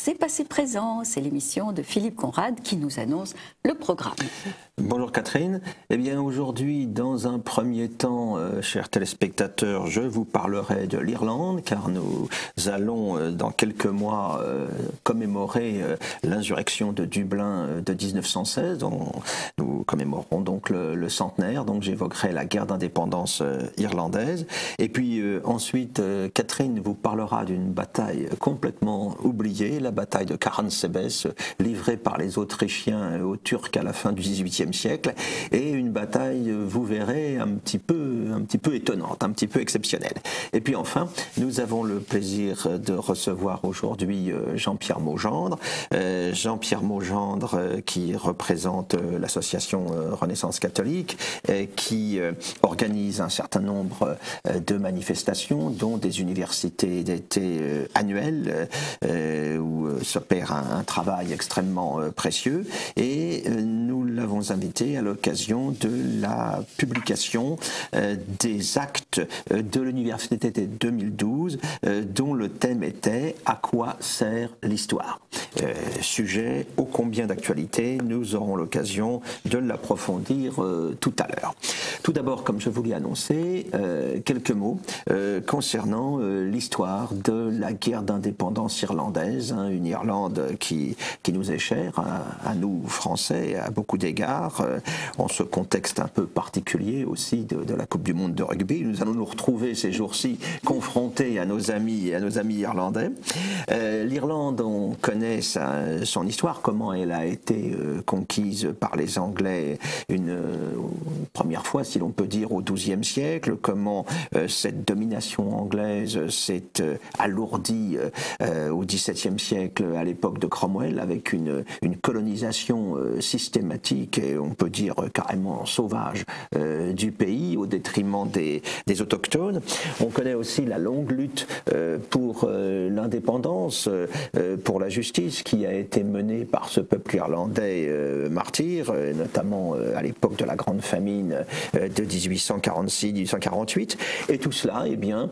C'est passé présent, c'est l'émission de Philippe Conrad qui nous annonce le programme. Bonjour Catherine. Eh bien aujourd'hui, dans un premier temps, chers téléspectateurs, je vous parlerai de l'Irlande, car nous allons dans quelques mois commémorer l'insurrection de Dublin de 1916, dont nous commémorons donc le centenaire. Donc j'évoquerai la guerre d'indépendance irlandaise. Et puis ensuite, Catherine vous parlera d'une bataille complètement oubliée, la bataille de Karansebes, livrée par les Autrichiens aux Turcs à la fin du XVIIIe siècle, et une bataille, vous verrez, un petit peu étonnante, un petit peu exceptionnelle. Et puis enfin, nous avons le plaisir de recevoir aujourd'hui Jean-Pierre Maugendre. Jean-Pierre Maugendre qui représente l'association Renaissance catholique, qui organise un certain nombre de manifestations, dont des universités d'été annuelles, où s'opère un travail extrêmement précieux, et nous l'avons invité à l'occasion de la publication des actes de l'université d'été 2012, dont le thème était « À quoi sert l'histoire ?» Sujet ô combien d'actualité, nous aurons l'occasion de l'approfondir tout à l'heure. Tout d'abord, comme je vous l'ai annoncé, quelques mots concernant l'histoire de la guerre d'indépendance irlandaise, hein, une Irlande qui nous est chère, à nous Français, à beaucoup d'égards, en ce contexte un peu particulier aussi de la Coupe du Monde de rugby. Nous allons nous retrouver ces jours-ci confrontés à nos amis irlandais. L'Irlande, on connaît son histoire, comment elle a été conquise par les Anglais une première fois, si l'on peut dire, au XIIe siècle, comment cette domination anglaise s'est alourdie au XVIIe siècle, à l'époque de Cromwell, avec une colonisation systématique et on peut dire carrément sauvage du pays au détriment des autochtones. On connaît aussi la longue lutte pour l'indépendance, pour la justice qui a été menée par ce peuple irlandais martyr, notamment à l'époque de la grande famine de 1846-1848. Et tout cela, eh bien,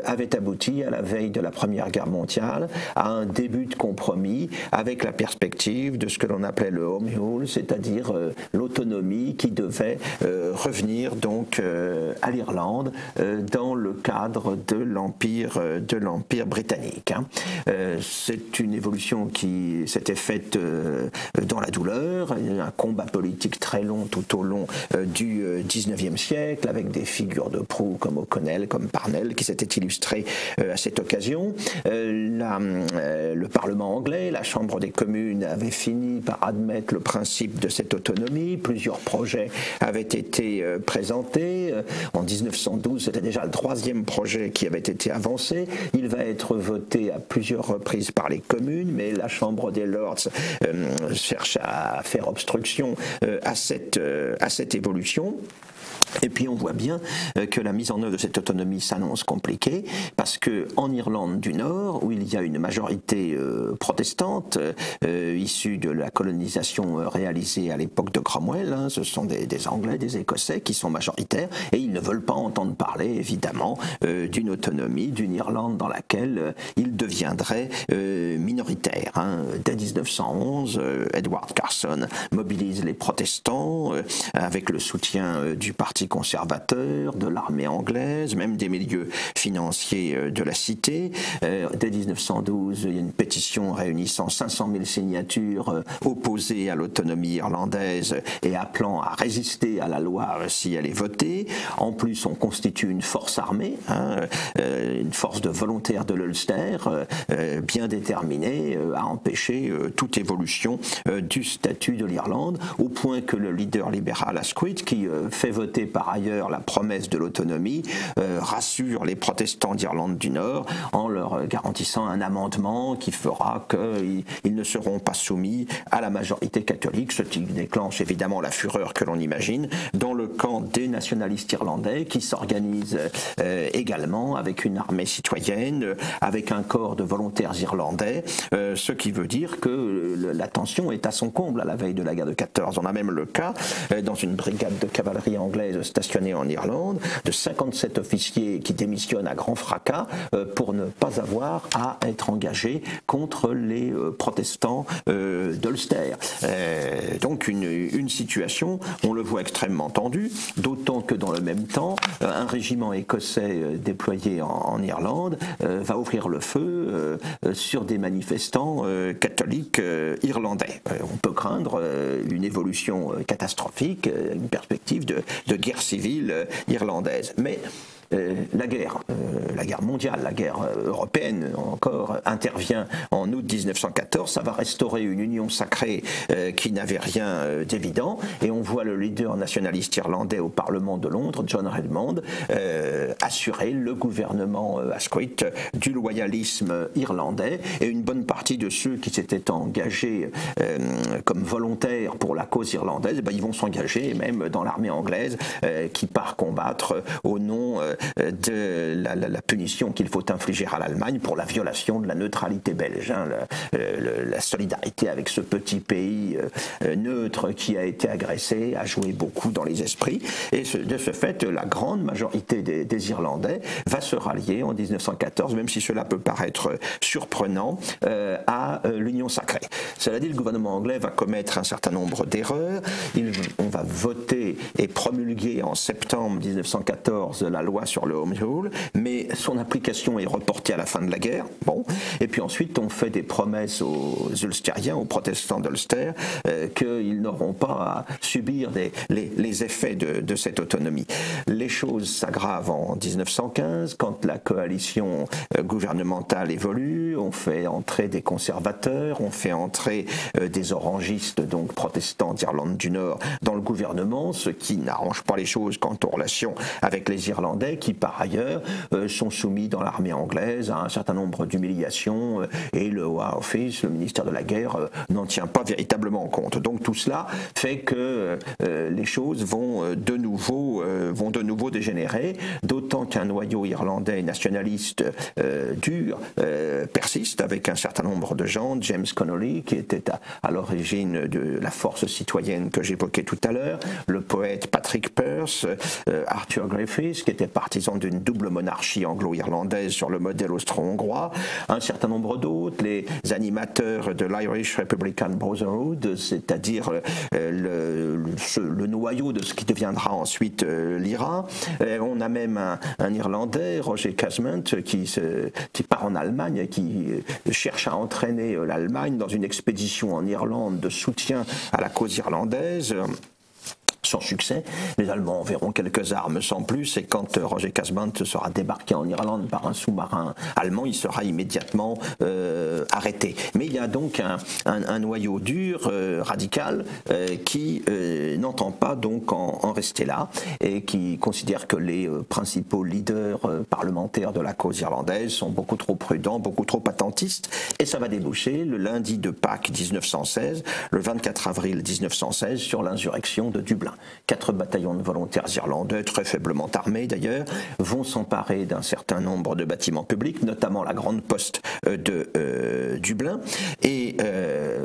avait abouti à la veille de la Première Guerre mondiale à un début de compromis avec la perspective de ce que l'on appelait le Home Rule, c'est-à-dire l'autonomie qui devait revenir donc à l'Irlande dans le cadre de l'Empire britannique. C'est une évolution qui s'était faite dans la douleur, un combat politique très long tout au long du XIXe siècle, avec des figures de proue comme O'Connell, comme Parnell, qui s'étaient illustrées à cette occasion. Le Parlement anglais, la Chambre des communes, avait fini par admettre le principe de cette autonomie. Plusieurs projets avaient été présentés. En 1912, c'était déjà le troisième projet qui avait été avancé. Il va être voté à plusieurs reprises par les communes, mais la Chambre des Lords cherche à faire obstruction à cette évolution. Et puis on voit bien que la mise en œuvre de cette autonomie s'annonce compliquée, parce que en Irlande du Nord, où il y a une majorité protestante issue de la colonisation réalisée à l'époque de Cromwell, hein, ce sont des Anglais, des Écossais qui sont majoritaires, et ils ne veulent pas entendre parler évidemment d'une autonomie, d'une Irlande dans laquelle ils deviendraient minoritaires. Hein. Dès 1911, Edward Carson mobilise les protestants avec le soutien du Parti conservateur, de l'armée anglaise, même des milieux financiers de la cité. Dès 1912, il y a une pétition réunissant 500 000 signatures opposées à l'autonomie irlandaise et appelant à résister à la loi si elle est votée. En plus, on constitue une force armée, hein, une force de volontaires de l'Ulster, bien déterminée à empêcher toute évolution du statut de l'Irlande, au point que le leader libéral Asquith, qui fait voter par ailleurs la promesse de l'autonomie, rassure les protestants d'Irlande du Nord en leur garantissant un amendement qui fera qu'ils ne seront pas soumis à la majorité catholique, ce qui déclenche évidemment la fureur que l'on imagine dans le camp des nationalistes irlandais qui s'organisent également avec une armée citoyenne, avec un corps de volontaires irlandais, ce qui veut dire que la tension est à son comble à la veille de la guerre de 14. On a même le cas dans une brigade de cavalerie anglaise anglaises stationnées en Irlande, de 57 officiers qui démissionnent à grand fracas pour ne pas avoir à être engagés contre les protestants d'Ulster. Donc une situation, on le voit, extrêmement tendue, d'autant que dans le même temps, un régiment écossais déployé en Irlande va ouvrir le feu sur des manifestants catholiques irlandais. On peut craindre une évolution catastrophique, une perspective de guerre civile irlandaise. Mais la guerre mondiale, la guerre européenne encore, intervient en août 1914. Ça va restaurer une union sacrée qui n'avait rien d'évident. Et on voit le leader nationaliste irlandais au Parlement de Londres, John Redmond, assurer le gouvernement Asquith du loyalisme irlandais. Et une bonne partie de ceux qui s'étaient engagés comme volontaires pour la cause irlandaise, ils vont s'engager même dans l'armée anglaise qui part combattre au nom de la punition qu'il faut infliger à l'Allemagne pour la violation de la neutralité belge, la solidarité avec ce petit pays neutre qui a été agressé a joué beaucoup dans les esprits, et de ce fait la grande majorité des Irlandais va se rallier en 1914, même si cela peut paraître surprenant, à l'Union sacrée. Cela dit, le gouvernement anglais va commettre un certain nombre d'erreurs. On va voter et promulguer en septembre 1914 la loi sur le Home Rule, mais son application est reportée à la fin de la guerre. Bon. Et puis ensuite, on fait des promesses aux Ulstériens, aux protestants d'Ulster, qu'ils n'auront pas à subir les effets de cette autonomie. Les choses s'aggravent en 1915, quand la coalition gouvernementale évolue. On fait entrer des conservateurs, on fait entrer des orangistes, donc protestants d'Irlande du Nord, dans le gouvernement, ce qui n'arrange pas les choses quant aux relations avec les Irlandais, qui par ailleurs sont soumis dans l'armée anglaise à un certain nombre d'humiliations, et le War Office, le ministère de la guerre, n'en tient pas véritablement compte. Donc tout cela fait que les choses vont de nouveau dégénérer, d'autant qu'un noyau irlandais nationaliste dur persiste, avec un certain nombre de gens, James Connolly, qui était à l'origine de la force citoyenne que j'évoquais tout à l'heure, le poète Patrick Pearse, Arthur Griffiths, qui était partisan d'une double monarchie anglo-irlandaise sur le modèle austro-hongrois, un certain nombre d'autres, les animateurs de l'Irish Republican Brotherhood, c'est-à-dire le noyau de ce qui deviendra ensuite l'IRA. On a même un Irlandais, Roger Casement, qui part en Allemagne et qui cherche à entraîner l'Allemagne dans une expédition en Irlande de soutien à la cause irlandaise. Sans succès, les Allemands enverront quelques armes sans plus, et quand Roger Casement sera débarqué en Irlande par un sous-marin allemand, il sera immédiatement arrêté. Mais il y a donc un noyau dur, radical, qui n'entend pas donc en rester là, et qui considère que les principaux leaders parlementaires de la cause irlandaise sont beaucoup trop prudents, beaucoup trop attentistes, et ça va déboucher le lundi de Pâques 1916, le 24 avril 1916, sur l'insurrection de Dublin. 4 bataillons de volontaires irlandais, très faiblement armés d'ailleurs, vont s'emparer d'un certain nombre de bâtiments publics, notamment la grande poste de Dublin, et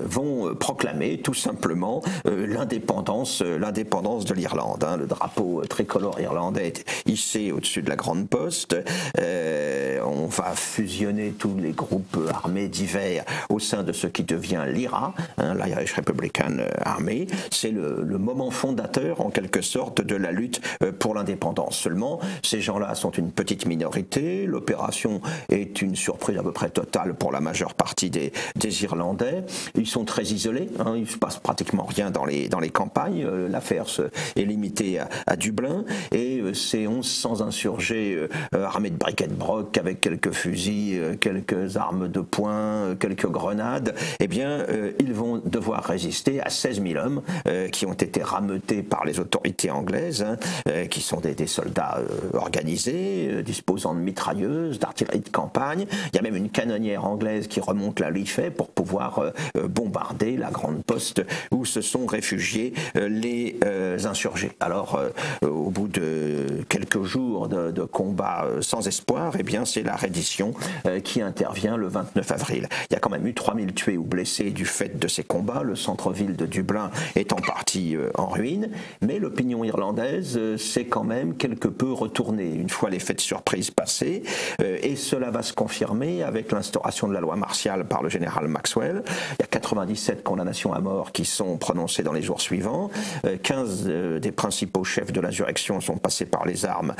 vont proclamer tout simplement l'indépendance de l'Irlande. Le drapeau tricolore irlandais est hissé au-dessus de la grande poste. On va fusionner tous les groupes armés divers au sein de ce qui devient l'IRA, l'Irish Republican Army. C'est le moment fondateur en quelque sorte de la lutte pour l'indépendance. Seulement, ces gens-là sont une petite minorité, l'opération est une surprise à peu près totale pour la majeure partie des Irlandais. Ils sont très isolés, il ne se passe pratiquement rien dans les campagnes, l'affaire est limitée à Dublin, et ces 1100 insurgés armés de bric-et-broc avec quelques fusils, quelques armes de poing, quelques grenades, eh bien, ils vont devoir résister à 16 000 hommes qui ont été rameutés par les autorités anglaises, qui sont des soldats organisés, disposant de mitrailleuses, d'artillerie de campagne. Il y a même une canonnière anglaise qui remonte la Liffey pour pouvoir bombarder et la Grande Poste où se sont réfugiés les insurgés. Alors, au bout de quelques jours de combats sans espoir, eh bien, c'est la reddition qui intervient le 29 avril. Il y a quand même eu 3000 tués ou blessés du fait de ces combats. Le centre-ville de Dublin est en partie en ruine, mais l'opinion irlandaise s'est quand même quelque peu retournée une fois les faits de surprise passés, et cela va se confirmer avec l'instauration de la loi martiale par le général Maxwell. Il y a 97 condamnations à mort qui sont prononcées dans les jours suivants. 15 des principaux chefs de l'insurrection sont passés par les armes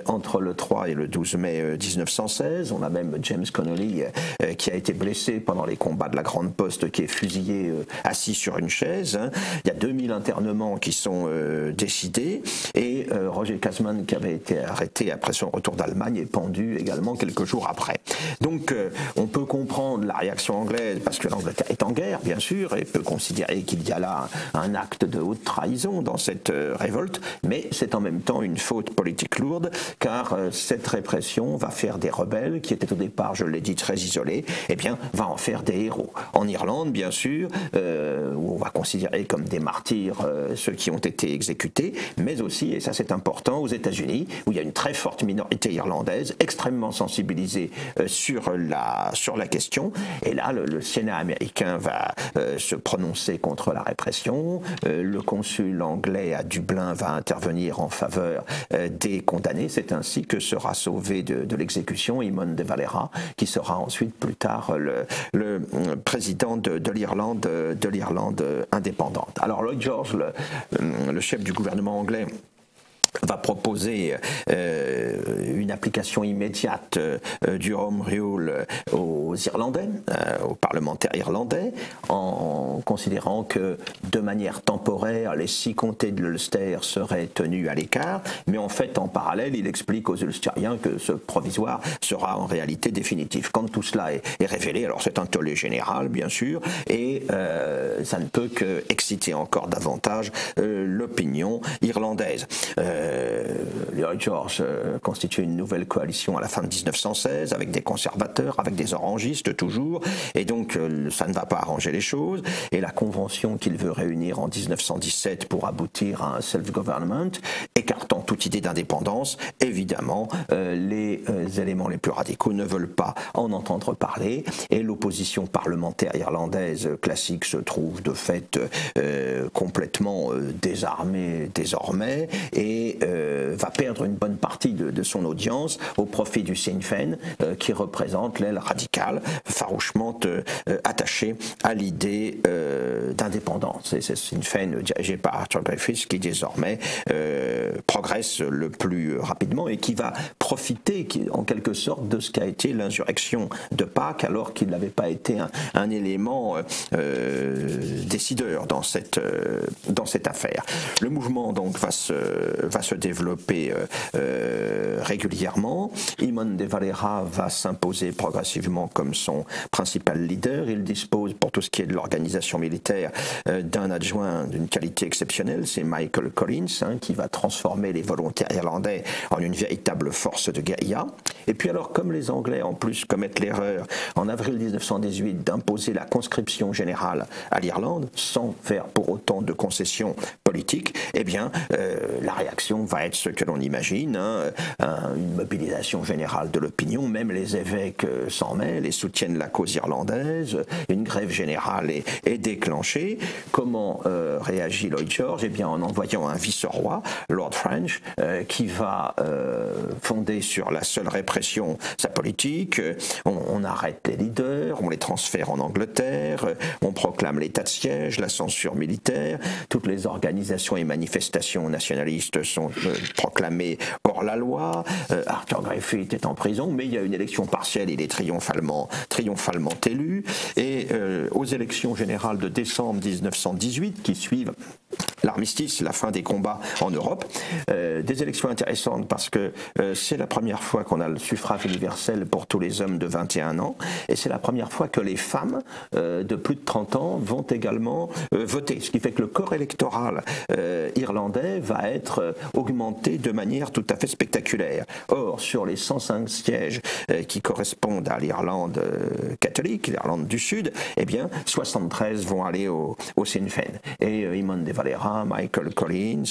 entre le 3 et le 12 mai 1916. On a même James Connolly qui a été blessé pendant les combats de la Grande Poste, qui est fusillé assis sur une chaise. Il y a 2000 internements qui sont décidés, et Roger Casman, qui avait été arrêté après son retour d'Allemagne, est pendu également quelques jours après. Donc on peut comprendre la réaction anglaise, parce que l'Angleterre est en guerre, bien sûr, et peut considérer qu'il y a là un acte de haute trahison dans cette révolte, mais c'est en même temps une faute politique lourde, car cette répression va faire des rebelles, qui étaient au départ, je l'ai dit, très isolés, eh bien, va en faire des héros. En Irlande, bien sûr, où on va considérer comme des martyrs ceux qui ont été exécutés, mais aussi, et ça c'est important, aux États-Unis, où il y a une très forte minorité irlandaise, extrêmement sensibilisée sur la question, et là, le Sénat américain va se prononcer contre la répression, le consul anglais à Dublin va intervenir en faveur des condamnés. C'est ainsi que sera sauvé de l'exécution Eamon de Valera, qui sera ensuite plus tard le président de l'Irlande indépendante. Alors Lloyd George, le chef du gouvernement anglais, va proposer une application immédiate du Home Rule aux Irlandais, aux parlementaires irlandais, en considérant que de manière temporaire, les 6 comtés de l'Ulster seraient tenus à l'écart, mais en fait, en parallèle, il explique aux Ulstériens que ce provisoire sera en réalité définitif. Quand tout cela est révélé, alors c'est un tollé général, bien sûr, et ça ne peut que exciter encore davantage l'opinion irlandaise. Lloyd George constitue une nouvelle coalition à la fin de 1916 avec des conservateurs, avec des orangistes toujours, et donc ça ne va pas arranger les choses, et la convention qu'il veut réunir en 1917 pour aboutir à un self-government, écartant toute idée d'indépendance, évidemment les éléments les plus radicaux ne veulent pas en entendre parler, et l'opposition parlementaire irlandaise classique se trouve de fait complètement désarmée désormais, et va perdre une bonne partie de son audience au profit du Sinn Féin, qui représente l'aile radicale, farouchement attachée à l'idée d'indépendance. Et c'est Sinn Féin dirigé par Arthur Griffiths qui désormais progresse le plus rapidement et qui va profiter en quelque sorte de ce qu'a été l'insurrection de Pâques, alors qu'il n'avait pas été un élément décideur dans cette affaire. Le mouvement donc va se développer régulièrement. Eamon de Valera va s'imposer progressivement comme son principal leader. Il dispose, pour tout ce qui est de l'organisation militaire, d'un adjoint d'une qualité exceptionnelle, c'est Michael Collins, qui va transformer les volontaires irlandais en une véritable force de guérilla. Et puis alors, comme les Anglais en plus commettent l'erreur en avril 1918 d'imposer la conscription générale à l'Irlande, sans faire pour autant de concessions politiques, eh bien, la réaction va être ce que l'on imagine, une mobilisation générale de l'opinion, même les évêques s'en mêlent et soutiennent la cause irlandaise, une grève générale est déclenchée. Comment réagit Lloyd George? Eh bien, en envoyant un vice-roi, Lord French, qui va fonder sur la seule répression sa politique. On arrête les leaders, on les transfère en Angleterre, on proclame l'état de siège, la censure militaire, toutes les organisations et manifestations nationalistes sont proclamées hors la loi. Arthur Griffiths est en prison, mais il y a une élection partielle, il est triomphalement élu, et aux élections générales de décembre 1918 qui suivent l'armistice, la fin des combats en Europe. Des élections intéressantes parce que c'est la première fois qu'on a le suffrage universel pour tous les hommes de 21 ans et c'est la première fois que les femmes de plus de 30 ans vont également voter. Ce qui fait que le corps électoral irlandais va être augmenté de manière tout à fait spectaculaire. Or, sur les 105 sièges qui correspondent à l'Irlande catholique, l'Irlande du Sud, eh bien, 73 vont aller au Sinn Féin. Et Eamon de Valera, Michael Collins,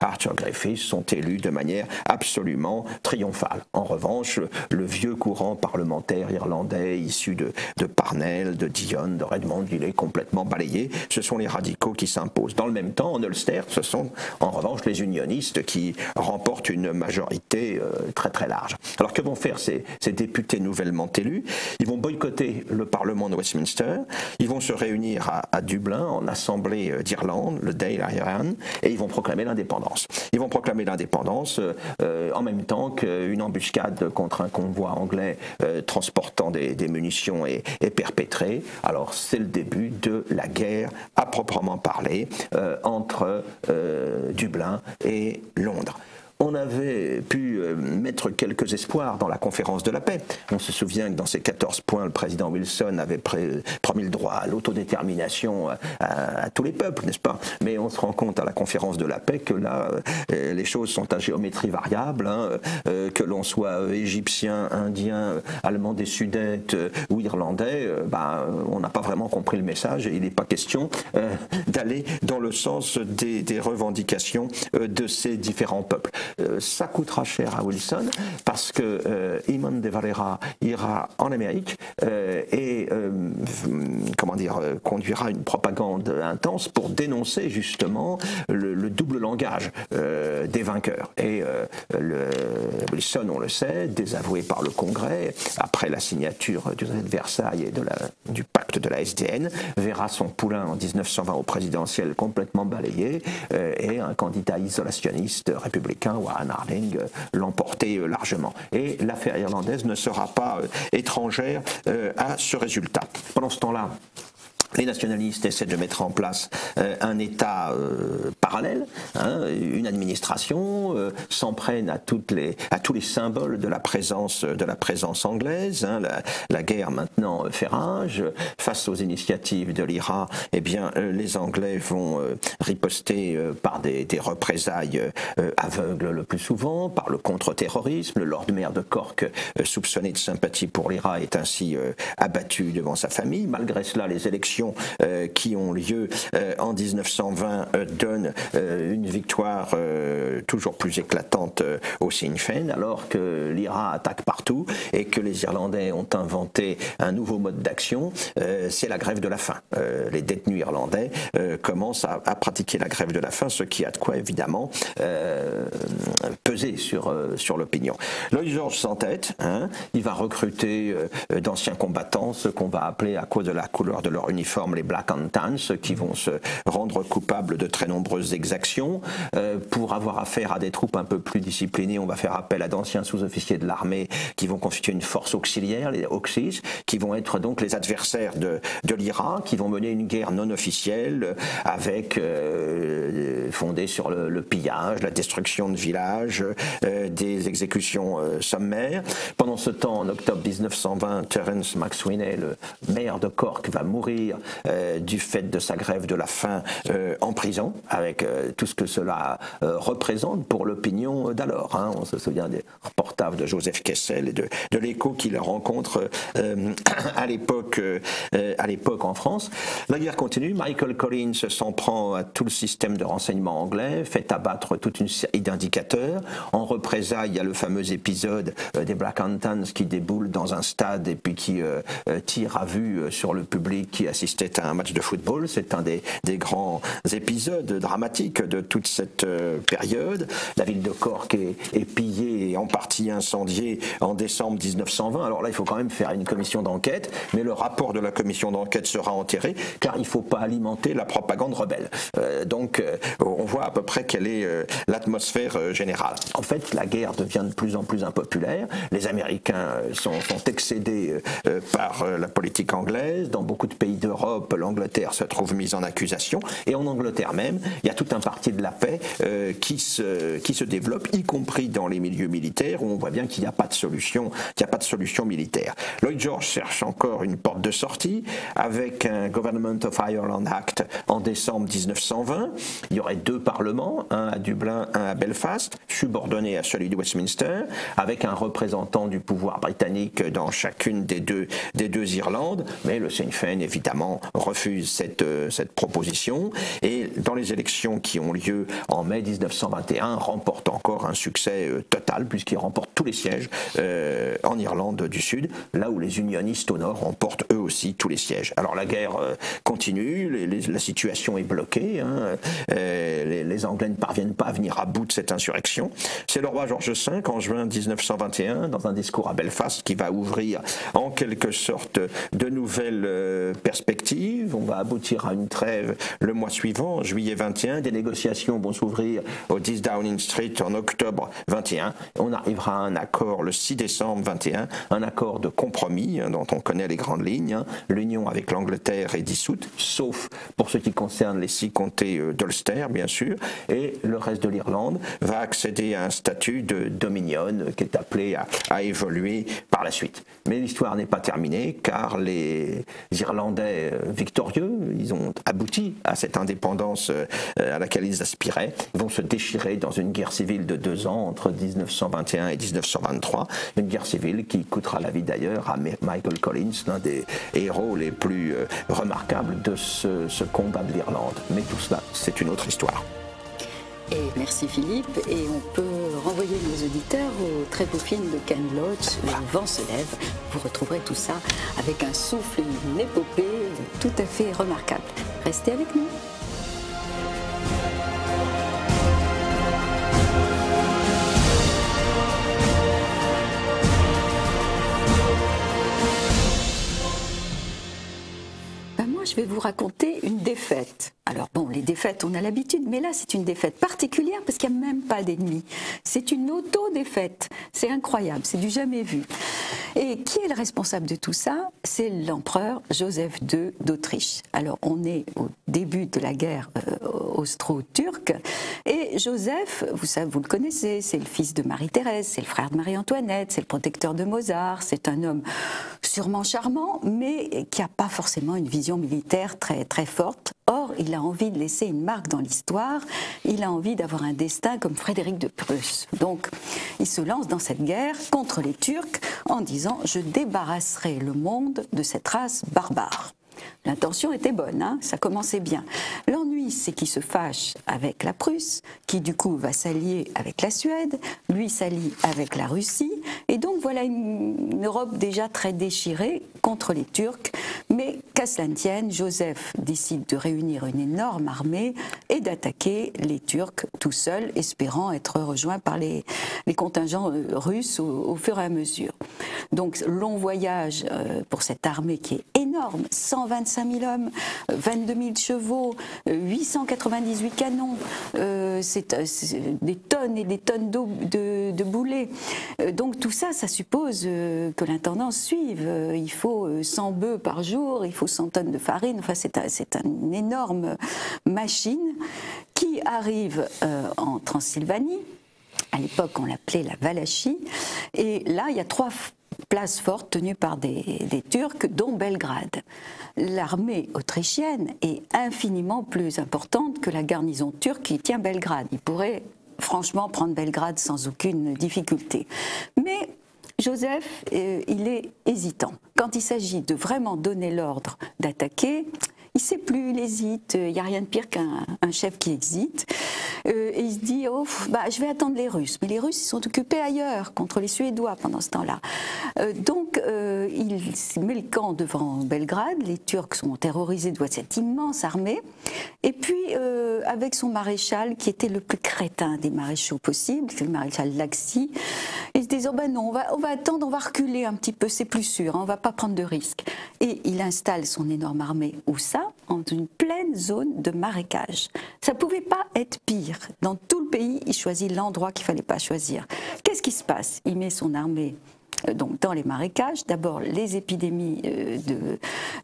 Arthur Griffiths sont élus de manière absolument triomphale. En revanche, le vieux courant parlementaire irlandais issu de Parnell, de Dion, de Redmond, il est complètement balayé. Ce sont les radicaux qui s'imposent. Dans le même temps, en Ulster, ce sont en revanche les unionistes qui remportent une majorité très très large. Alors que vont faire ces députés nouvellement élus? Ils vont boycotter le Parlement de Westminster, ils vont se réunir à Dublin en Assemblée d'Irlande, le Dáil Éireann, et ils vont proclamer l'indépendance. Ils vont proclamer l'indépendance en même temps qu'une embuscade contre un convoi anglais transportant des munitions est perpétrée. Alors c'est le début de la guerre à proprement parler entre Dublin et Londres. On avait pu mettre quelques espoirs dans la conférence de la paix. On se souvient que dans ces 14 points, le président Wilson avait promis le droit à l'autodétermination à tous les peuples, n'est-ce pas? Mais on se rend compte à la conférence de la paix que là, les choses sont à géométrie variable, hein, que l'on soit égyptien, indien, allemand des Sudètes ou irlandais, on n'a pas vraiment compris le message et il n'est pas question d'aller dans le sens des revendications de ces différents peuples. Ça coûtera cher à Wilson parce que Eamon de Valera ira en Amérique et conduira une propagande intense pour dénoncer justement le double langage des vainqueurs. Et Wilson, on le sait, désavoué par le Congrès, après la signature du traité de Versailles et du pacte de la SDN, verra son poulain en 1920 au présidentiel complètement balayé et un candidat isolationniste républicain, Warren Harding, l'emporter largement. Et l'affaire irlandaise ne sera pas étrangère à ce résultat. Pendant ce temps-là, les nationalistes essaient de mettre en place un État parallèle, hein, une administration, s'en prennent à tous les symboles de la présence anglaise. Hein, la guerre maintenant fait rage. Face aux initiatives de l'IRA, eh bien, les Anglais vont riposter par des représailles aveugles le plus souvent, par le contre-terrorisme. Le Lord Mayor de Cork, soupçonné de sympathie pour l'IRA, est ainsi abattu devant sa famille. Malgré cela, les élections qui ont lieu en 1920 donnent une victoire toujours plus éclatante au Sinn Féin, alors que l'IRA attaque partout et que les Irlandais ont inventé un nouveau mode d'action, c'est la grève de la faim. Les détenus irlandais commencent à pratiquer la grève de la faim, ce qui a de quoi évidemment peser sur l'opinion. Lloyd George s'entête, hein, il va recruter d'anciens combattants, ce qu'on va appeler à cause de la couleur de leur uniforme les Black and Tans, qui vont se rendre coupables de très nombreuses exactions. Pour avoir affaire à des troupes un peu plus disciplinées, on va faire appel à d'anciens sous-officiers de l'armée qui vont constituer une force auxiliaire, les Auxies, qui vont être donc les adversaires de l'IRA, qui vont mener une guerre non officielle avec fondée sur le pillage, la destruction de villages, des exécutions sommaires. Pendant ce temps, en octobre 1920, Terence MacSwiney, le maire de Cork, va mourir du fait de sa grève de la faim en prison, avec tout ce que cela représente pour l'opinion d'alors. Hein. On se souvient des reportages de Joseph Kessel et de l'écho qu'il rencontre à l'époque en France. La guerre continue. Michael Collins s'en prend à tout le système de renseignement anglais, fait abattre toute une série d'indicateurs. En représailles, il y a le fameux épisode des Black and Tans qui déboulent dans un stade et puis qui tire à vue sur le public qui assistait à un match de football. C'est un des grands épisodes dramatiques de toute cette période. La ville de Cork est pillée et en partie incendiée en décembre 1920. Alors là, il faut quand même faire une commission d'enquête, mais le rapport de la commission d'enquête sera enterré, car il ne faut pas alimenter la propagande rebelle. Donc, on voit à peu près quelle est l'atmosphère générale. En fait, la guerre devient de plus en plus impopulaire. Les Américains sont excédés par la politique anglaise. Dans beaucoup de pays d'Europe, Europe, l'Angleterre se trouve mise en accusation, et en Angleterre même, il y a tout un parti de la paix qui se développe, y compris dans les milieux militaires, où on voit bien qu'il n'y a pas de solution, militaire. Lloyd George cherche encore une porte de sortie, avec un Government of Ireland Act en décembre 1920. Il y aurait 2 parlements, un à Dublin, un à Belfast, subordonné à celui de Westminster, avec un représentant du pouvoir britannique dans chacune des deux Irlandes, mais le Sinn Féin évidemment refuse cette proposition, et dans les élections qui ont lieu en mai 1921, remporte encore un succès total, puisqu'il remporte tous les sièges en Irlande du Sud, là où les unionistes au nord remportent eux aussi tous les sièges. Alors la guerre continue, la situation est bloquée, hein, les Anglais ne parviennent pas à venir à bout de cette insurrection. C'est le roi George V en juin 1921, dans un discours à Belfast, qui va ouvrir en quelque sorte de nouvelles perspectives. On va aboutir à une trêve le mois suivant, en juillet 21. Des négociations vont s'ouvrir au 10 Downing Street en octobre 21. On arrivera à un accord le 6 décembre 21, un accord de compromis hein, dont on connaît les grandes lignes. Hein. L'union avec l'Angleterre est dissoute, sauf pour ce qui concerne les 6 comtés d'Ulster, bien sûr, et le reste de l'Irlande va accéder à un statut de Dominion qui est appelé à évoluer par la suite. Mais l'histoire n'est pas terminée, car les Irlandais victorieux, ils ont abouti à cette indépendance à laquelle ils aspiraient, vont se déchirer dans une guerre civile de 2 ans entre 1921 et 1923, une guerre civile qui coûtera la vie d'ailleurs à Michael Collins, l'un des héros les plus remarquables de ce combat de l'Irlande. Mais tout cela, c'est une autre histoire. Et merci Philippe, et on peut renvoyer nos auditeurs au très beau film de Ken Loach, Le vent se lève. Vous retrouverez tout ça avec un souffle, une épopée tout à fait remarquable. Restez avec nous. Je vais vous raconter une défaite. Alors bon, les défaites, on a l'habitude, mais là c'est une défaite particulière parce qu'il n'y a même pas d'ennemi. C'est une auto-défaite. C'est incroyable, c'est du jamais vu. Et qui est le responsable de tout ça? C'est l'empereur Joseph II d'Autriche. Alors on est au début de la guerre austro-turque, et Joseph, vous le connaissez, c'est le fils de Marie-Thérèse, c'est le frère de Marie-Antoinette, c'est le protecteur de Mozart, c'est un homme sûrement charmant, mais qui n'a pas forcément une vision militaire très, très forte. Or, il a envie de laisser une marque dans l'histoire, il a envie d'avoir un destin comme Frédéric de Prusse. Donc, il se lance dans cette guerre contre les Turcs en disant « Je débarrasserai le monde de cette race barbare ». L'intention était bonne, hein, ça commençait bien. L'ennui, c'est qu'il se fâche avec la Prusse, qui du coup va s'allier avec la Suède, lui s'allie avec la Russie, et donc voilà une Europe déjà très déchirée contre les Turcs. Mais qu'à cela ne tienne, Joseph décide de réunir une énorme armée et d'attaquer les Turcs tout seul, espérant être rejoint par les contingents russes au fur et à mesure. Donc long voyage pour cette armée qui est énorme, 125 000 hommes, 22 000 chevaux, 898 canons, c'est des tonnes et des tonnes de boulets. Donc tout ça, ça suppose que l'intendance suive. Il faut 100 bœufs par jour, il faut 100 tonnes de farine, enfin c'est une énorme machine qui arrive en Transylvanie. À l'époque, on l'appelait la Valachie. Et là, il y a 3 places fortes tenues par des Turcs, dont Belgrade. L'armée autrichienne est infiniment plus importante que la garnison turque qui tient Belgrade. Il pourrait franchement prendre Belgrade sans aucune difficulté. Mais Joseph, il est hésitant. Quand il s'agit de vraiment donner l'ordre d'attaquer, il ne sait plus, il hésite. Il n'y a rien de pire qu'un chef qui hésite. Et il se dit, oh, je vais attendre les Russes. Mais les Russes, ils sont occupés ailleurs, contre les Suédois pendant ce temps-là. Donc, il met le camp devant Belgrade. Les Turcs sont terrorisés de voir cette immense armée. Et puis, avec son maréchal, qui était le plus crétin des maréchaux possibles, c'est le maréchal Laxi, ils se disent, oh non, on va attendre, on va reculer un petit peu, c'est plus sûr, hein, on ne va pas prendre de risques. Et il installe son énorme armée, où ça? En une pleine zone de marécage. Ça ne pouvait pas être pire. Dans tout le pays, il choisit l'endroit qu'il ne fallait pas choisir. Qu'est-ce qui se passe? Il met son armée donc dans les marécages. D'abord, les épidémies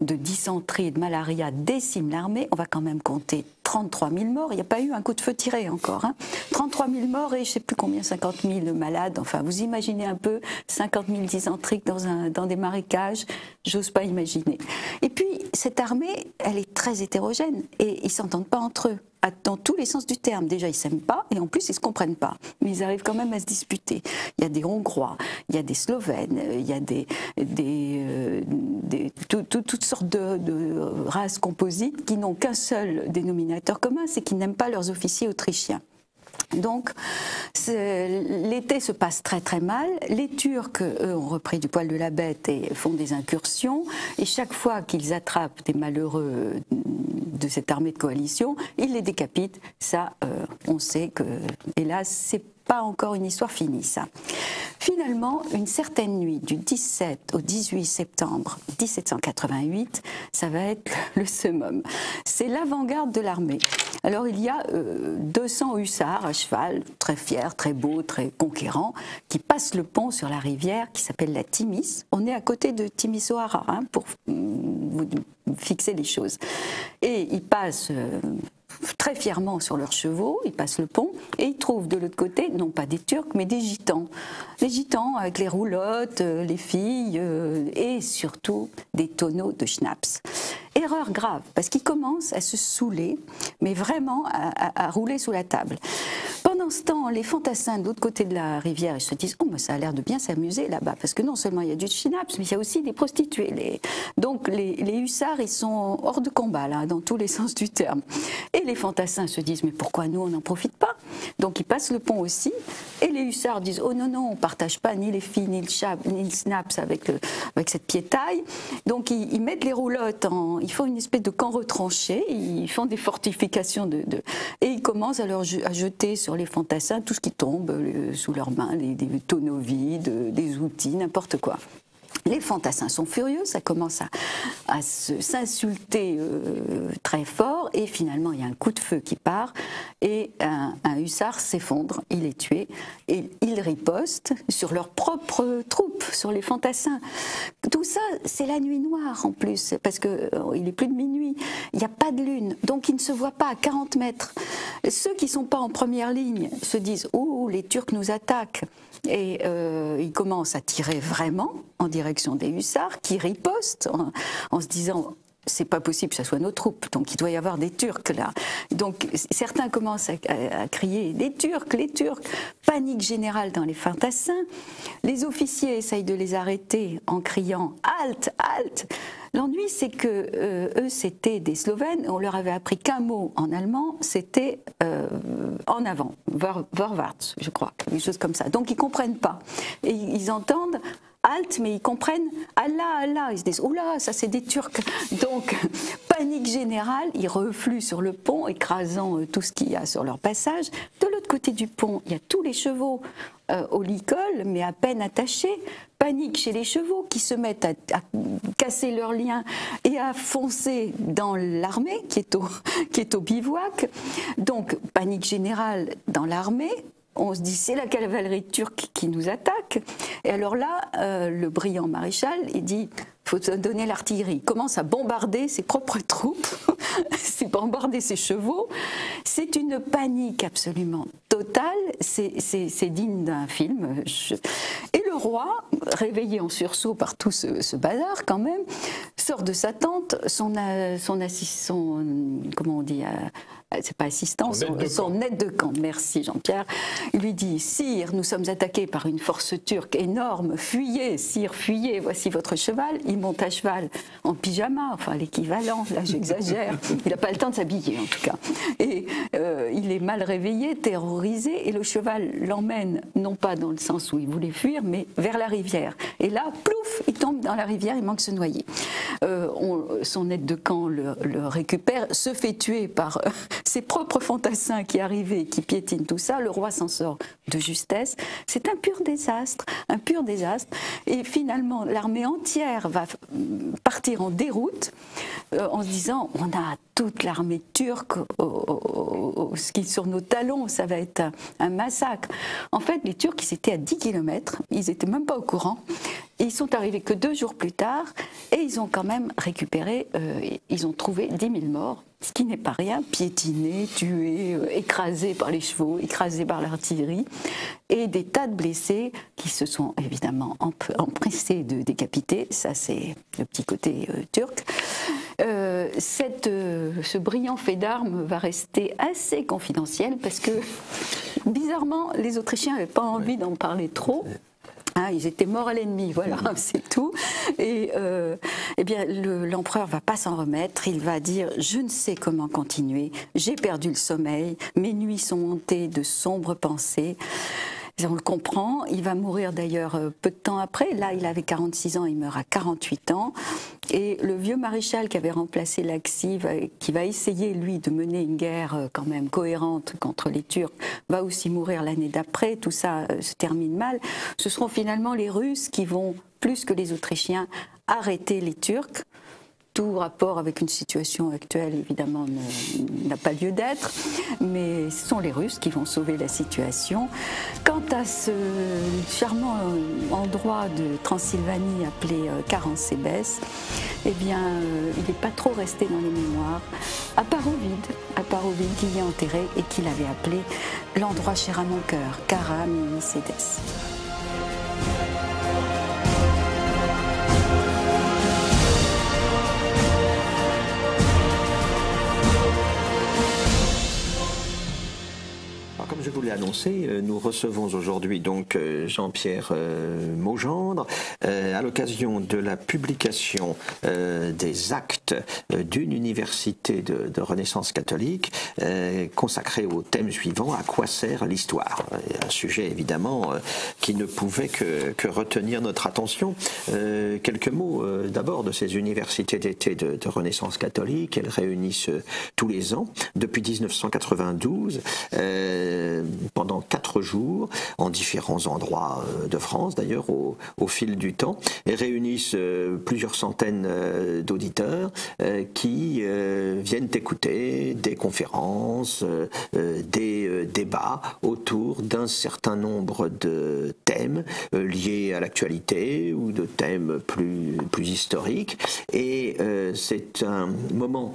de dysenterie et de malaria déciment l'armée. On va quand même compter 33 000 morts. Il n'y a pas eu un coup de feu tiré encore. 33 000 morts et je ne sais plus combien, 50 000 malades. Enfin, vous imaginez un peu 50 000 dysentriques dans des marécages. J'ose pas imaginer. Et puis, cette armée, elle est très hétérogène et ils ne s'entendent pas entre eux. Dans tous les sens du terme. Déjà, ils ne s'aiment pas et en plus, ils ne se comprennent pas. Mais ils arrivent quand même à se disputer. Il y a des Hongrois, il y a des Slovènes, il y a toutes sortes de races composites qui n'ont qu'un seul dénominateur commun, c'est qu'ils n'aiment pas leurs officiers autrichiens. Donc, l'été se passe très très mal. Les Turcs, eux, ont repris du poil de la bête et font des incursions. Et chaque fois qu'ils attrapent des malheureux de cette armée de coalition, ils les décapitent. Ça, on sait que, hélas, c'est pas encore une histoire finie, ça. Finalement, une certaine nuit, du 17 au 18 septembre 1788, ça va être le summum. C'est l'avant-garde de l'armée. Alors, il y a 200 hussards à cheval, très fiers, très beaux, très conquérants, qui passent le pont sur la rivière qui s'appelle la Timis. On est à côté de Timisoara, pour vous fixer les choses. Et ils passent très fièrement sur leurs chevaux, ils passent le pont et ils trouvent de l'autre côté, non pas des Turcs, mais des Gitans. Les Gitans avec les roulottes, les filles et surtout des tonneaux de schnapps. Erreur grave, parce qu'ils commencent à se saouler, mais vraiment à rouler sous la table. Pendant ce temps, les fantassins de l'autre côté de la rivière, ils se disent « Oh, mais ça a l'air de bien s'amuser là-bas », parce que non seulement il y a du schnapps, mais il y a aussi des prostituées. Donc les hussards, ils sont hors de combat, là, dans tous les sens du terme. Et les fantassins se disent « Mais pourquoi nous, on n'en profite pas ?» Donc ils passent le pont aussi, et les hussards disent « Oh non, non, on ne partage pas ni les filles, ni le schnapps avec cette piétaille. » Donc ils mettent les roulottes, ils font une espèce de camp retranché, ils font des fortifications et ils commencent à jeter sur les fantassins tout ce qui tombe sous leurs mains, des tonneaux vides, des outils, n'importe quoi. Les fantassins sont furieux, ça commence à s'insulter très fort et finalement il y a un coup de feu qui part et un hussard s'effondre, il est tué et ils ripostent sur leurs propres troupes, sur les fantassins. Tout ça, c'est la nuit noire en plus, parce qu'il est plus de minuit, il n'y a pas de lune, donc ils ne se voient pas à 40 mètres. Ceux qui ne sont pas en première ligne se disent « Oh, les Turcs nous attaquent !» Et ils commencent à tirer vraiment en direction des hussards qui ripostent en se disant c'est pas possible que ce soit nos troupes, donc il doit y avoir des Turcs là. Donc certains commencent à crier les Turcs, panique générale dans les fantassins. Les officiers essayent de les arrêter en criant halte, halte. L'ennui, c'est que eux, c'était des Slovènes. On leur avait appris qu'un mot en allemand, c'était en avant, vorwärts, je crois, quelque chose comme ça. Donc ils comprennent pas. Et ils entendent halte, mais ils comprennent Allah, Allah. Ils se disent oula, ça c'est des Turcs. Donc panique générale, ils refluent sur le pont, écrasant tout ce qu'il y a sur leur passage. De l'autre côté du pont, il y a tous les chevaux au licol, mais à peine attachés. Panique chez les chevaux qui se mettent à casser leurs liens et à foncer dans l'armée qui est au bivouac. Donc panique générale dans l'armée. On se dit c'est la cavalerie turque qui nous attaque. Et alors là, le brillant maréchal, il dit faut donner l'artillerie. Il commence à bombarder ses propres troupes, bombarder ses chevaux. C'est une panique absolument totale. C'est digne d'un film. Et le roi, réveillé en sursaut par tout ce bazar quand même, sort de sa tente. Comment on dit c'est pas assistant, son aide de camp. Merci Jean-Pierre. Il lui dit sire, nous sommes attaqués par une force turque énorme. Fuyez, sire, fuyez. Voici votre cheval. Il monte à cheval en pyjama, enfin l'équivalent. Là, j'exagère. Il n'a pas le temps de s'habiller en tout cas. Et il est mal réveillé, terrorisé, et le cheval l'emmène non pas dans le sens où il voulait fuir, mais vers la rivière. Et là, plouf, il tombe dans la rivière, il manque de se noyer. Son aide de camp le récupère, se fait tuer par ses propres fantassins qui arrivaient et qui piétinent tout ça. Le roi s'en sort de justesse. C'est un pur désastre, un pur désastre. Et finalement, l'armée entière va partir en déroute en se disant on a toute l'armée turque sur nos talons, ça va être un massacre. En fait, les Turcs, ils étaient à 10 km, ils n'étaient même pas au courant. Ils sont arrivés que 2 jours plus tard et ils ont quand même récupéré, ils ont trouvé 10 000 morts, ce qui n'est pas rien, piétinés, tués, écrasés par les chevaux, écrasés par l'artillerie, et des tas de blessés qui se sont évidemment empressés de décapiter, ça c'est le petit côté turc. Ce brillant fait d'armes va rester assez confidentiel parce que, bizarrement, les Autrichiens n'avaient pas envie d'en parler trop. Hein, ils étaient morts à l'ennemi, voilà, c'est tout. Et eh bien, l'empereur va pas s'en remettre. Il va dire « Je ne sais comment continuer. J'ai perdu le sommeil. Mes nuits sont hantées de sombres pensées. » On le comprend, il va mourir d'ailleurs peu de temps après. Là, il avait 46 ans, il meurt à 48 ans. Et le vieux maréchal qui avait remplacé Laxi, qui va essayer, lui, de mener une guerre quand même cohérente contre les Turcs, va aussi mourir l'année d'après. Tout ça se termine mal. Ce seront finalement les Russes qui vont, plus que les Autrichiens, arrêter les Turcs. Tout rapport avec une situation actuelle, évidemment, n'a pas lieu d'être, mais ce sont les Russes qui vont sauver la situation. Quant à ce charmant endroit de Transylvanie appelé Caransebeș, eh bien, il n'est pas trop resté dans les mémoires, à part Ovide qui y est enterré et qui l'avait appelé l'endroit cher à mon cœur, Caransebeș. Comme je vous l'ai annoncé, nous recevons aujourd'hui donc Jean-Pierre Maugendre à l'occasion de la publication des actes d'une université de Renaissance catholique consacrée au thème suivant: à quoi sert l'histoire? Un sujet évidemment qui ne pouvait que retenir notre attention. Quelques mots d'abord de ces universités d'été de Renaissance catholique. Elles réunissent tous les ans depuis 1992. Pendant 4 jours, en différents endroits de France d'ailleurs au fil du temps, et réunissent plusieurs centaines d'auditeurs qui viennent écouter des conférences, des débats autour d'un certain nombre de thèmes liés à l'actualité ou de thèmes plus historiques. Et c'est un moment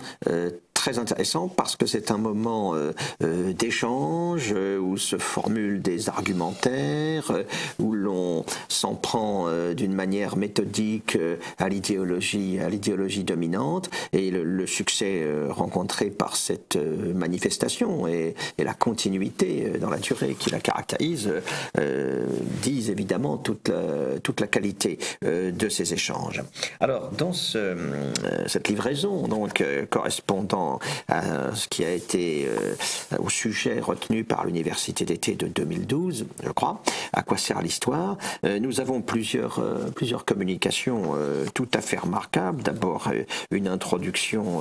très intéressant parce que c'est un moment d'échange où se formulent des argumentaires, où l'on s'en prend d'une manière méthodique à l'idéologie dominante, et le succès rencontré par cette manifestation et la continuité dans la durée qui la caractérise disent évidemment toute la qualité de ces échanges. Alors dans cette livraison donc correspondant à ce qui a été au sujet retenu par l'université d'été de 2012, je crois, à quoi sert l'histoire, nous avons plusieurs communications tout à fait remarquables. D'abord une introduction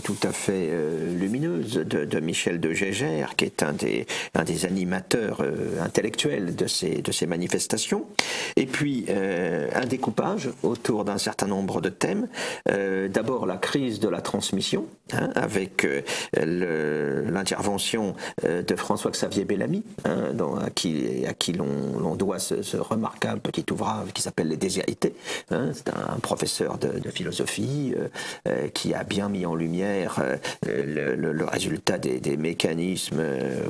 tout à fait lumineuse de Michel de Gégère, qui est un des animateurs intellectuels de ces manifestations, et puis un découpage autour d'un certain nombre de thèmes. D'abord la crise de la transmission, avec l'intervention de François-Xavier Bellamy, à qui l'on doit ce remarquable petit ouvrage qui s'appelle Les Déshérités. C'est un professeur de philosophie qui a bien mis en lumière le résultat des mécanismes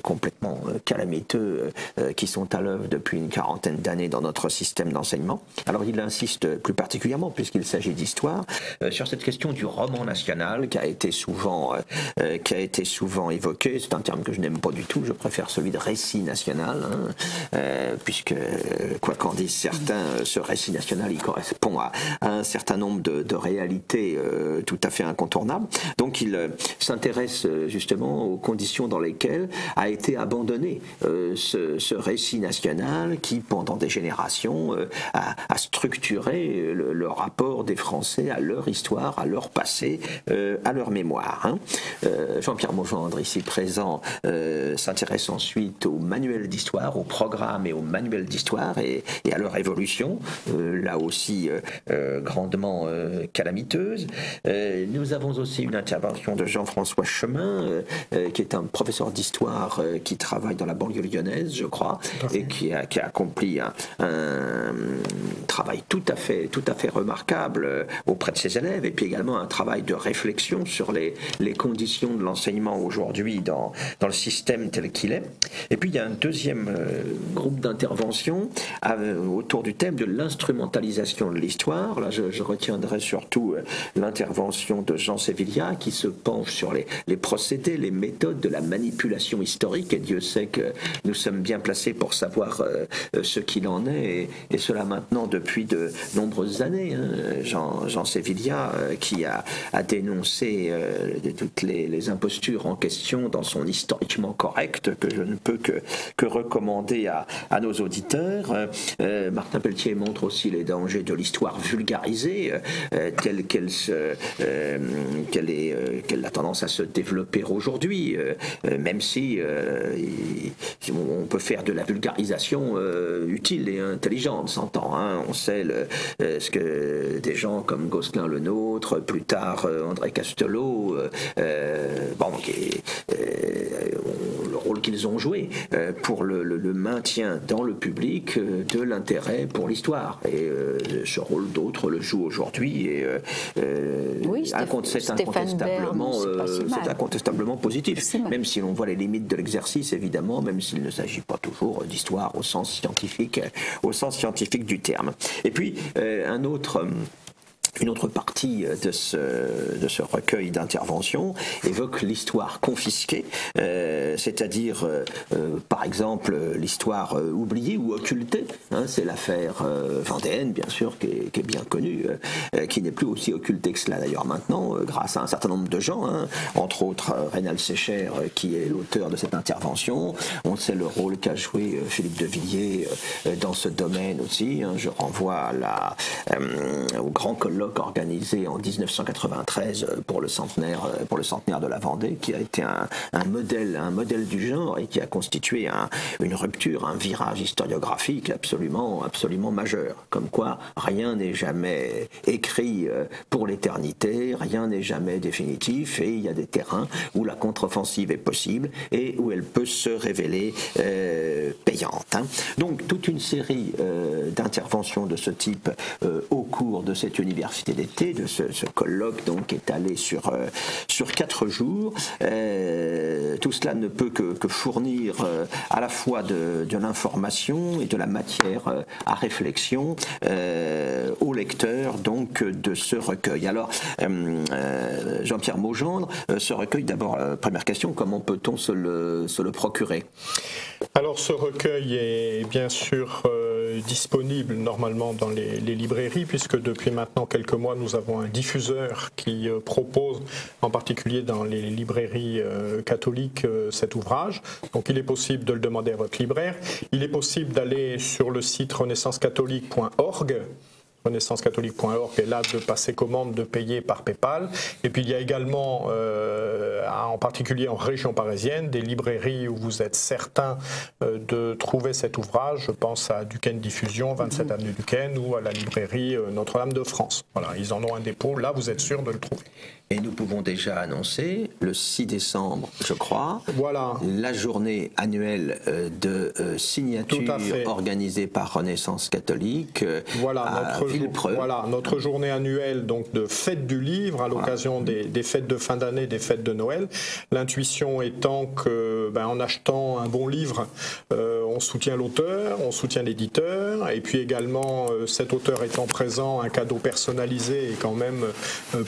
complètement calamiteux qui sont à l'œuvre depuis une quarantaine d'années dans notre système d'enseignement. Alors il insiste plus particulièrement, puisqu'il s'agit d'histoire, sur cette question du roman national qui a été souvent évoqué. C'est un terme que je n'aime pas du tout, je préfère celui de récit national, puisque, quoi qu'en disent certains, ce récit national, il correspond à un certain nombre de réalités tout à fait incontournables. Donc il s'intéresse justement aux conditions dans lesquelles a été abandonné ce récit national qui, pendant des générations, a structuré le rapport des Français à leur histoire, à leur passé, à leur mémoire. terrain. Jean-Pierre Maugendre, ici présent, s'intéresse ensuite au manuel d'histoire, au programme et au manuel d'histoire et à leur évolution, là aussi grandement calamiteuse. Nous avons aussi une intervention de Jean-François Chemin, qui est un professeur d'histoire qui travaille dans la banlieue lyonnaise, je crois, et qui a accompli un travail tout à fait remarquable auprès de ses élèves, et puis également un travail de réflexion sur les conditions de l'enseignement aujourd'hui dans le système tel qu'il est. Et puis il y a un deuxième groupe d'intervention autour du thème de l'instrumentalisation de l'histoire. Là, je retiendrai surtout l'intervention de Jean Sévillia, qui se penche sur les procédés, les méthodes de la manipulation historique, et Dieu sait que nous sommes bien placés pour savoir ce qu'il en est, et cela maintenant depuis de nombreuses années. Jean Sévillia, qui a dénoncé toutes les impostures en question dans son Historiquement correct, que je ne peux que recommander à nos auditeurs. Martin Pelletier montre aussi les dangers de l'histoire vulgarisée, telle qu'elle a tendance à se développer aujourd'hui, même si on peut faire de la vulgarisation utile et intelligente, s'entend. On sait ce que des gens comme Gosselin le Nôtre, plus tard André Castelot, le rôle qu'ils ont joué pour le maintien dans le public de l'intérêt pour l'histoire. Et ce rôle d'autres le jouent aujourd'hui, et c'est incontestablement positif, même si l'on voit les limites de l'exercice, évidemment, même s'il ne s'agit pas toujours d'histoire au sens scientifique du terme. Et puis une autre partie de ce recueil d'interventions évoque l'histoire confisquée, c'est-à-dire, par exemple, l'histoire oubliée ou occultée. C'est l'affaire vendéenne, bien sûr, qui est bien connue, qui n'est plus aussi occultée que cela d'ailleurs maintenant, grâce à un certain nombre de gens, entre autres Reynald Sécher, qui est l'auteur de cette intervention. On sait le rôle qu'a joué Philippe de Villiers dans ce domaine aussi. Je renvoie au grand colloque organisé en 1993 pour le centenaire de la Vendée, qui a été un modèle du genre et qui a constitué une rupture, un virage historiographique absolument majeur. Comme quoi, rien n'est jamais écrit pour l'éternité, rien n'est jamais définitif, et il y a des terrains où la contre-offensive est possible et où elle peut se révéler payante. Donc toute une série d'interventions de ce type au cours de cette université d'été, de ce colloque donc étalé sur 4 jours. Tout cela ne peut que fournir à la fois de l'information et de la matière à réflexion aux lecteurs donc de ce recueil. Alors Jean-Pierre Maugendre, ce recueil, d'abord première question, comment peut-on se le procurer? Alors ce recueil est bien sûr disponible normalement dans les librairies, puisque depuis maintenant quelques mois nous avons un diffuseur qui propose en particulier dans les librairies catholiques cet ouvrage. Donc il est possible de le demander à votre libraire. Il est possible d'aller sur le site renaissancecatholique.org. renaissancecatholique.org, et là de passer commande, de payer par PayPal. Et puis il y a également, en particulier en région parisienne, des librairies où vous êtes certain de trouver cet ouvrage. Je pense à Duquesne Diffusion, 27 avenue Duquesne, ou à la librairie Notre-Dame de France. Voilà, ils en ont un dépôt, là vous êtes sûr de le trouver. Et nous pouvons déjà annoncer, le 6 décembre, je crois, voilà, la journée annuelle de signature organisée par Renaissance Catholique à Villepreux. Voilà, notre journée annuelle donc, de fête du livre à l'occasion des fêtes de fin d'année, des fêtes de Noël. L'intuition étant que, en achetant un bon livre, on soutient l'auteur, on soutient l'éditeur, et puis également, cet auteur étant présent, un cadeau personnalisé est quand même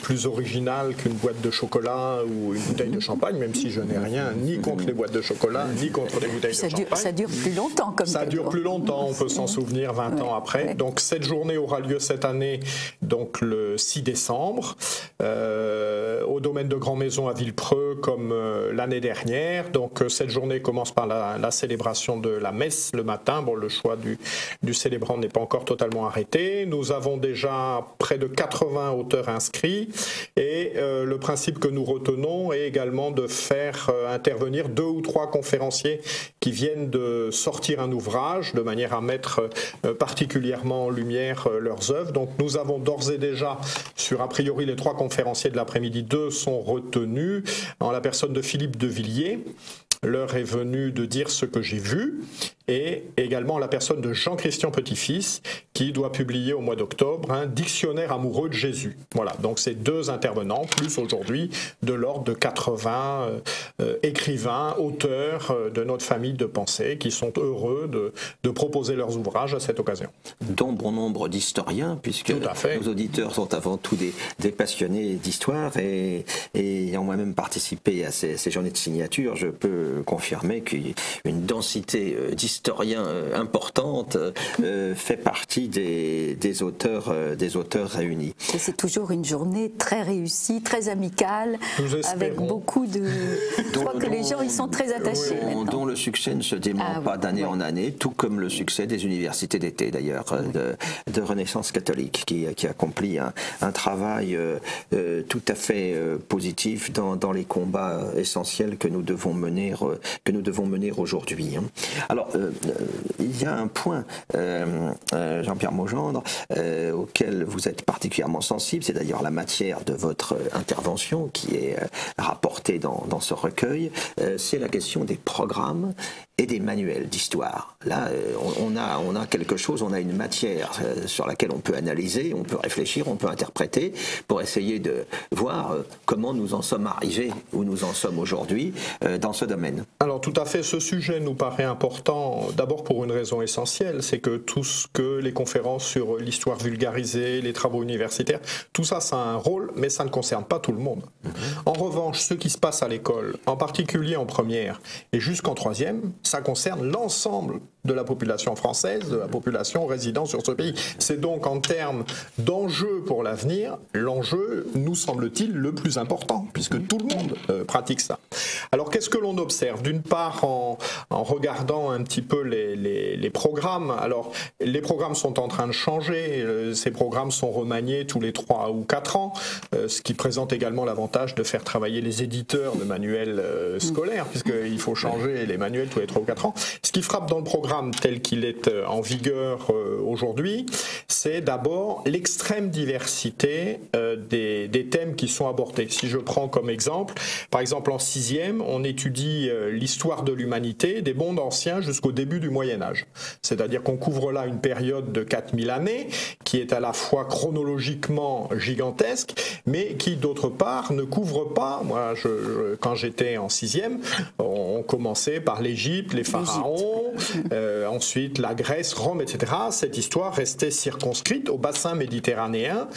plus original qu'une boîte de chocolat ou une bouteille de champagne, même si je n'ai rien ni contre les boîtes de chocolat, ni contre les bouteilles de champagne. Ça dure plus longtemps comme ça dure plus longtemps, on peut s'en souvenir 20 ans après. Donc cette journée aura lieu cette année donc le 6 décembre, au domaine de Grand-Maison à Villepreux comme l'année dernière. Donc cette journée commence par la célébration de la messe le matin. Bon, le choix du célébrant n'est pas encore totalement arrêté. Nous avons déjà près de 80 auteurs inscrits et le principe que nous retenons est également de faire intervenir 2 ou 3 conférenciers qui viennent de sortir un ouvrage de manière à mettre particulièrement en lumière leurs œuvres. Donc nous avons d'ores et déjà, sur a priori les 3 conférenciers de l'après-midi, 2 sont retenus en la personne de Philippe de Villiers. L'heure est venue de dire ce que j'ai vu, et également la personne de Jean-Christian Petit-Fils qui doit publier au mois d'octobre un dictionnaire amoureux de Jésus. Voilà, donc ces 2 intervenants, plus aujourd'hui de l'ordre de 80 écrivains, auteurs de notre famille de pensée qui sont heureux de proposer leurs ouvrages à cette occasion. Dont bon nombre d'historiens, puisque nos auditeurs sont avant tout des passionnés d'histoire, et ayant moi-même participé à ces journées de signature, je peux confirmer qu'une densité d'historiens importante fait partie des auteurs réunis. Et c'est toujours une journée très réussie, très amicale, avec beaucoup de... Je crois que les gens y sont très attachés maintenant. Dont le succès ne se dément pas d'année en année, tout comme le succès des universités d'été d'ailleurs, de Renaissance catholique, qui accomplit un travail tout à fait positif dans les combats essentiels que nous devons mener aujourd'hui. Alors, il y a un point, Jean-Pierre Maugendre, auquel vous êtes particulièrement sensible, c'est d'ailleurs la matière de votre intervention qui est rapportée dans ce recueil, c'est la question des programmes et des manuels d'histoire. Là, on a quelque chose, on a une matière sur laquelle on peut analyser, on peut réfléchir, on peut interpréter pour essayer de voir comment nous en sommes arrivés, où nous en sommes aujourd'hui dans ce domaine. Alors tout à fait, ce sujet nous paraît important d'abord pour une raison essentielle, c'est que tout ce que les conférences sur l'histoire vulgarisée, les travaux universitaires, tout ça, ça a un rôle, mais ça ne concerne pas tout le monde. En revanche, ce qui se passe à l'école, en particulier en première et jusqu'en troisième, ça concerne l'ensemble de la population française, de la population résidant sur ce pays. C'est donc en termes d'enjeux pour l'avenir, l'enjeu, nous semble-t-il, le plus important, puisque tout le monde pratique ça. Alors qu'est-ce que l'on observe? D'une part, en regardant un petit peu les programmes, alors les programmes sont en train de changer, ces programmes sont remaniés tous les 3 ou 4 ans, ce qui présente également l'avantage de faire travailler les éditeurs de manuels scolaires, puisqu'il faut changer les manuels tous les 3 ou 4 ans. Ce qui frappe dans le programme tel qu'il est en vigueur aujourd'hui, c'est d'abord l'extrême diversité des thèmes qui sont abordés. Si je prends comme exemple, par exemple en 6e, on étudie l'histoire de l'humanité des mondes anciens jusqu'au début du Moyen-Âge. C'est-à-dire qu'on couvre là une période de 4000 années qui est à la fois chronologiquement gigantesque, mais qui d'autre part ne couvre pas, moi quand j'étais en 6e, on commençait par l'Égypte, les pharaons, ensuite la Grèce, Rome, etc. Cette histoire restait circonscrite au bassin méditerranéen,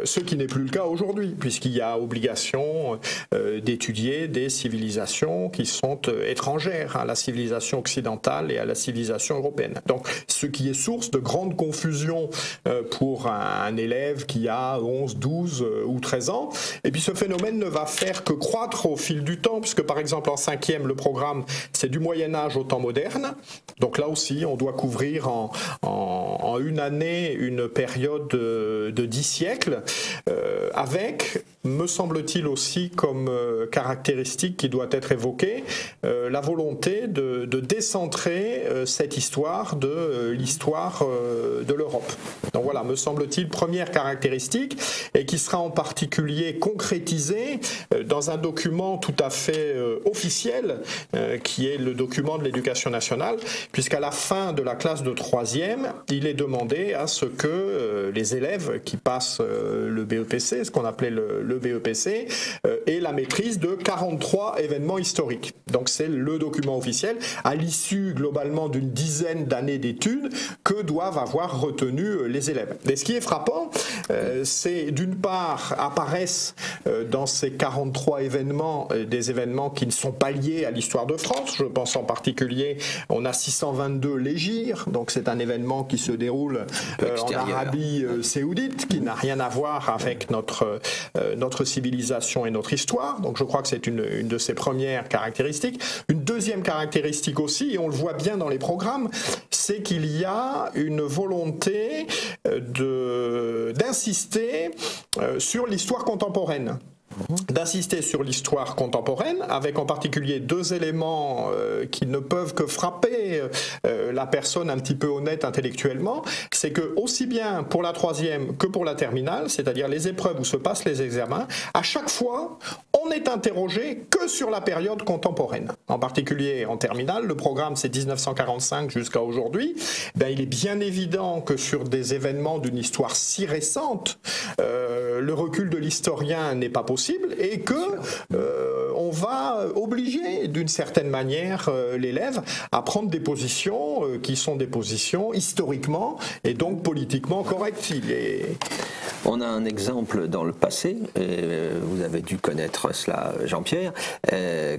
ce qui n'est plus le cas aujourd'hui, puisqu'il y a obligation d'étudier des civilisations qui sont étrangères à la civilisation occidentale et à la civilisation européenne. Donc, ce qui est source de grande confusion pour un élève qui a 11, 12 ou 13 ans. Et puis ce phénomène ne va faire que croître au fil du temps, puisque par exemple en 5e, le programme, c'est du Moyen-Âge au temps moderne. Donc là aussi, on doit couvrir en une année une période de 10 siècles, avec, me semble-t-il aussi comme caractéristique qui doit être évoquée, la volonté de décentrer cette histoire de l'histoire de l'Europe. Donc voilà, me semble-t-il, première caractéristique, et qui sera en particulier concrétisée dans un document tout à fait officiel, qui est le document de l'éducation nationale, puisqu'à la fin de la classe de 3e, il est demandé à ce que les élèves qui passent le BEPC, ce qu'on appelait le BEPC, aient la maîtrise de 43 événements historiques. Donc c'est le document officiel, à l'issue globalement d'une dizaine d'années d'études, que doivent avoir retenu les élèves. Et ce qui est frappant, c'est d'une part apparaissent dans ces 43 événements des événements qui ne sont pas liés à l'histoire de France. Je pense en particulier, on a 622 l'Hégire, donc c'est un événement qui se déroule en Arabie saoudite, qui n'a rien à voir avec notre civilisation et notre histoire. Donc je crois que c'est une de ses premières caractéristiques. Une deuxième caractéristique aussi, et on le voit bien dans les programmes, c'est qu'il y a une volonté d'insister sur l'histoire contemporaine. D'insister sur l'histoire contemporaine, avec en particulier deux éléments qui ne peuvent que frapper la personne un petit peu honnête intellectuellement, c'est que aussi bien pour la troisième que pour la terminale, c'est-à-dire les épreuves où se passent les examens, à chaque fois, on n'est interrogé que sur la période contemporaine. En particulier en terminale, le programme c'est 1945 jusqu'à aujourd'hui, ben, il est bien évident que sur des événements d'une histoire si récente, le recul de l'historien n'est pas possible, et que on va obliger d'une certaine manière l'élève à prendre des positions qui sont des positions historiquement et donc politiquement correctes. On a un exemple dans le passé, vous avez dû connaître cela, Jean-Pierre,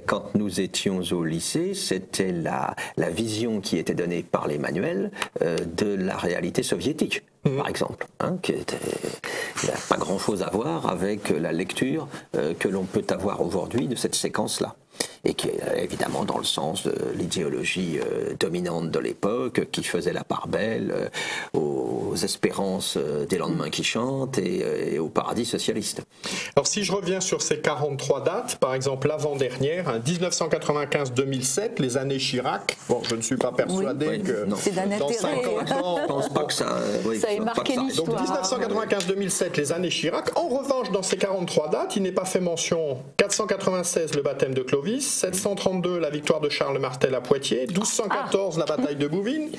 quand nous étions au lycée, c'était la vision qui était donnée par les manuels de la réalité soviétique. Par exemple, qui n'a pas grand-chose à voir avec la lecture que l'on peut avoir aujourd'hui de cette séquence-là, et qui est évidemment dans le sens de l'idéologie dominante de l'époque, qui faisait la part belle aux espérances des lendemains qui chantent et au paradis socialiste. Alors si je reviens sur ces 43 dates, par exemple l'avant-dernière, 1995-2007, les années Chirac, bon je ne suis pas persuadé que dans 50 ans... Je pense pas que ça... ça ait marqué l'histoire. Donc 1995-2007, les années Chirac. En revanche, dans ces 43 dates, il n'est pas fait mention 496, le baptême de Clovis, 732, la victoire de Charles Martel à Poitiers, 1214, la bataille de Bouvines,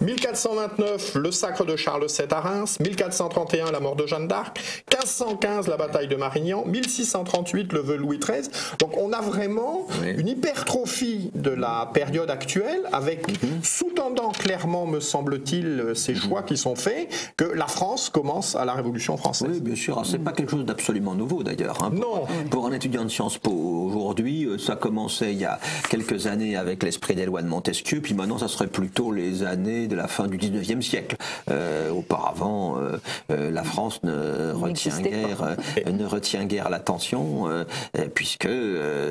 1429, le sacre de Charles VII à Reims, 1431, la mort de Jeanne d'Arc, 1515, la bataille de Marignan, 1638, le vœu Louis XIII. Donc on a vraiment une hypertrophie de la période actuelle, avec sous-tendant clairement, me semble-t-il, ces choix qui sont faits, que la France commence à la Révolution française. Oui, bien sûr. C'est pas quelque chose d'absolument nouveau d'ailleurs. Non. Pour un étudiant de Sciences Po aujourd'hui, ça commençait il y a quelques années avec l'esprit des lois de Montesquieu, puis maintenant ça serait plutôt les années de la fin du 19e siècle. Auparavant, la France ne retient guère l'attention, puisque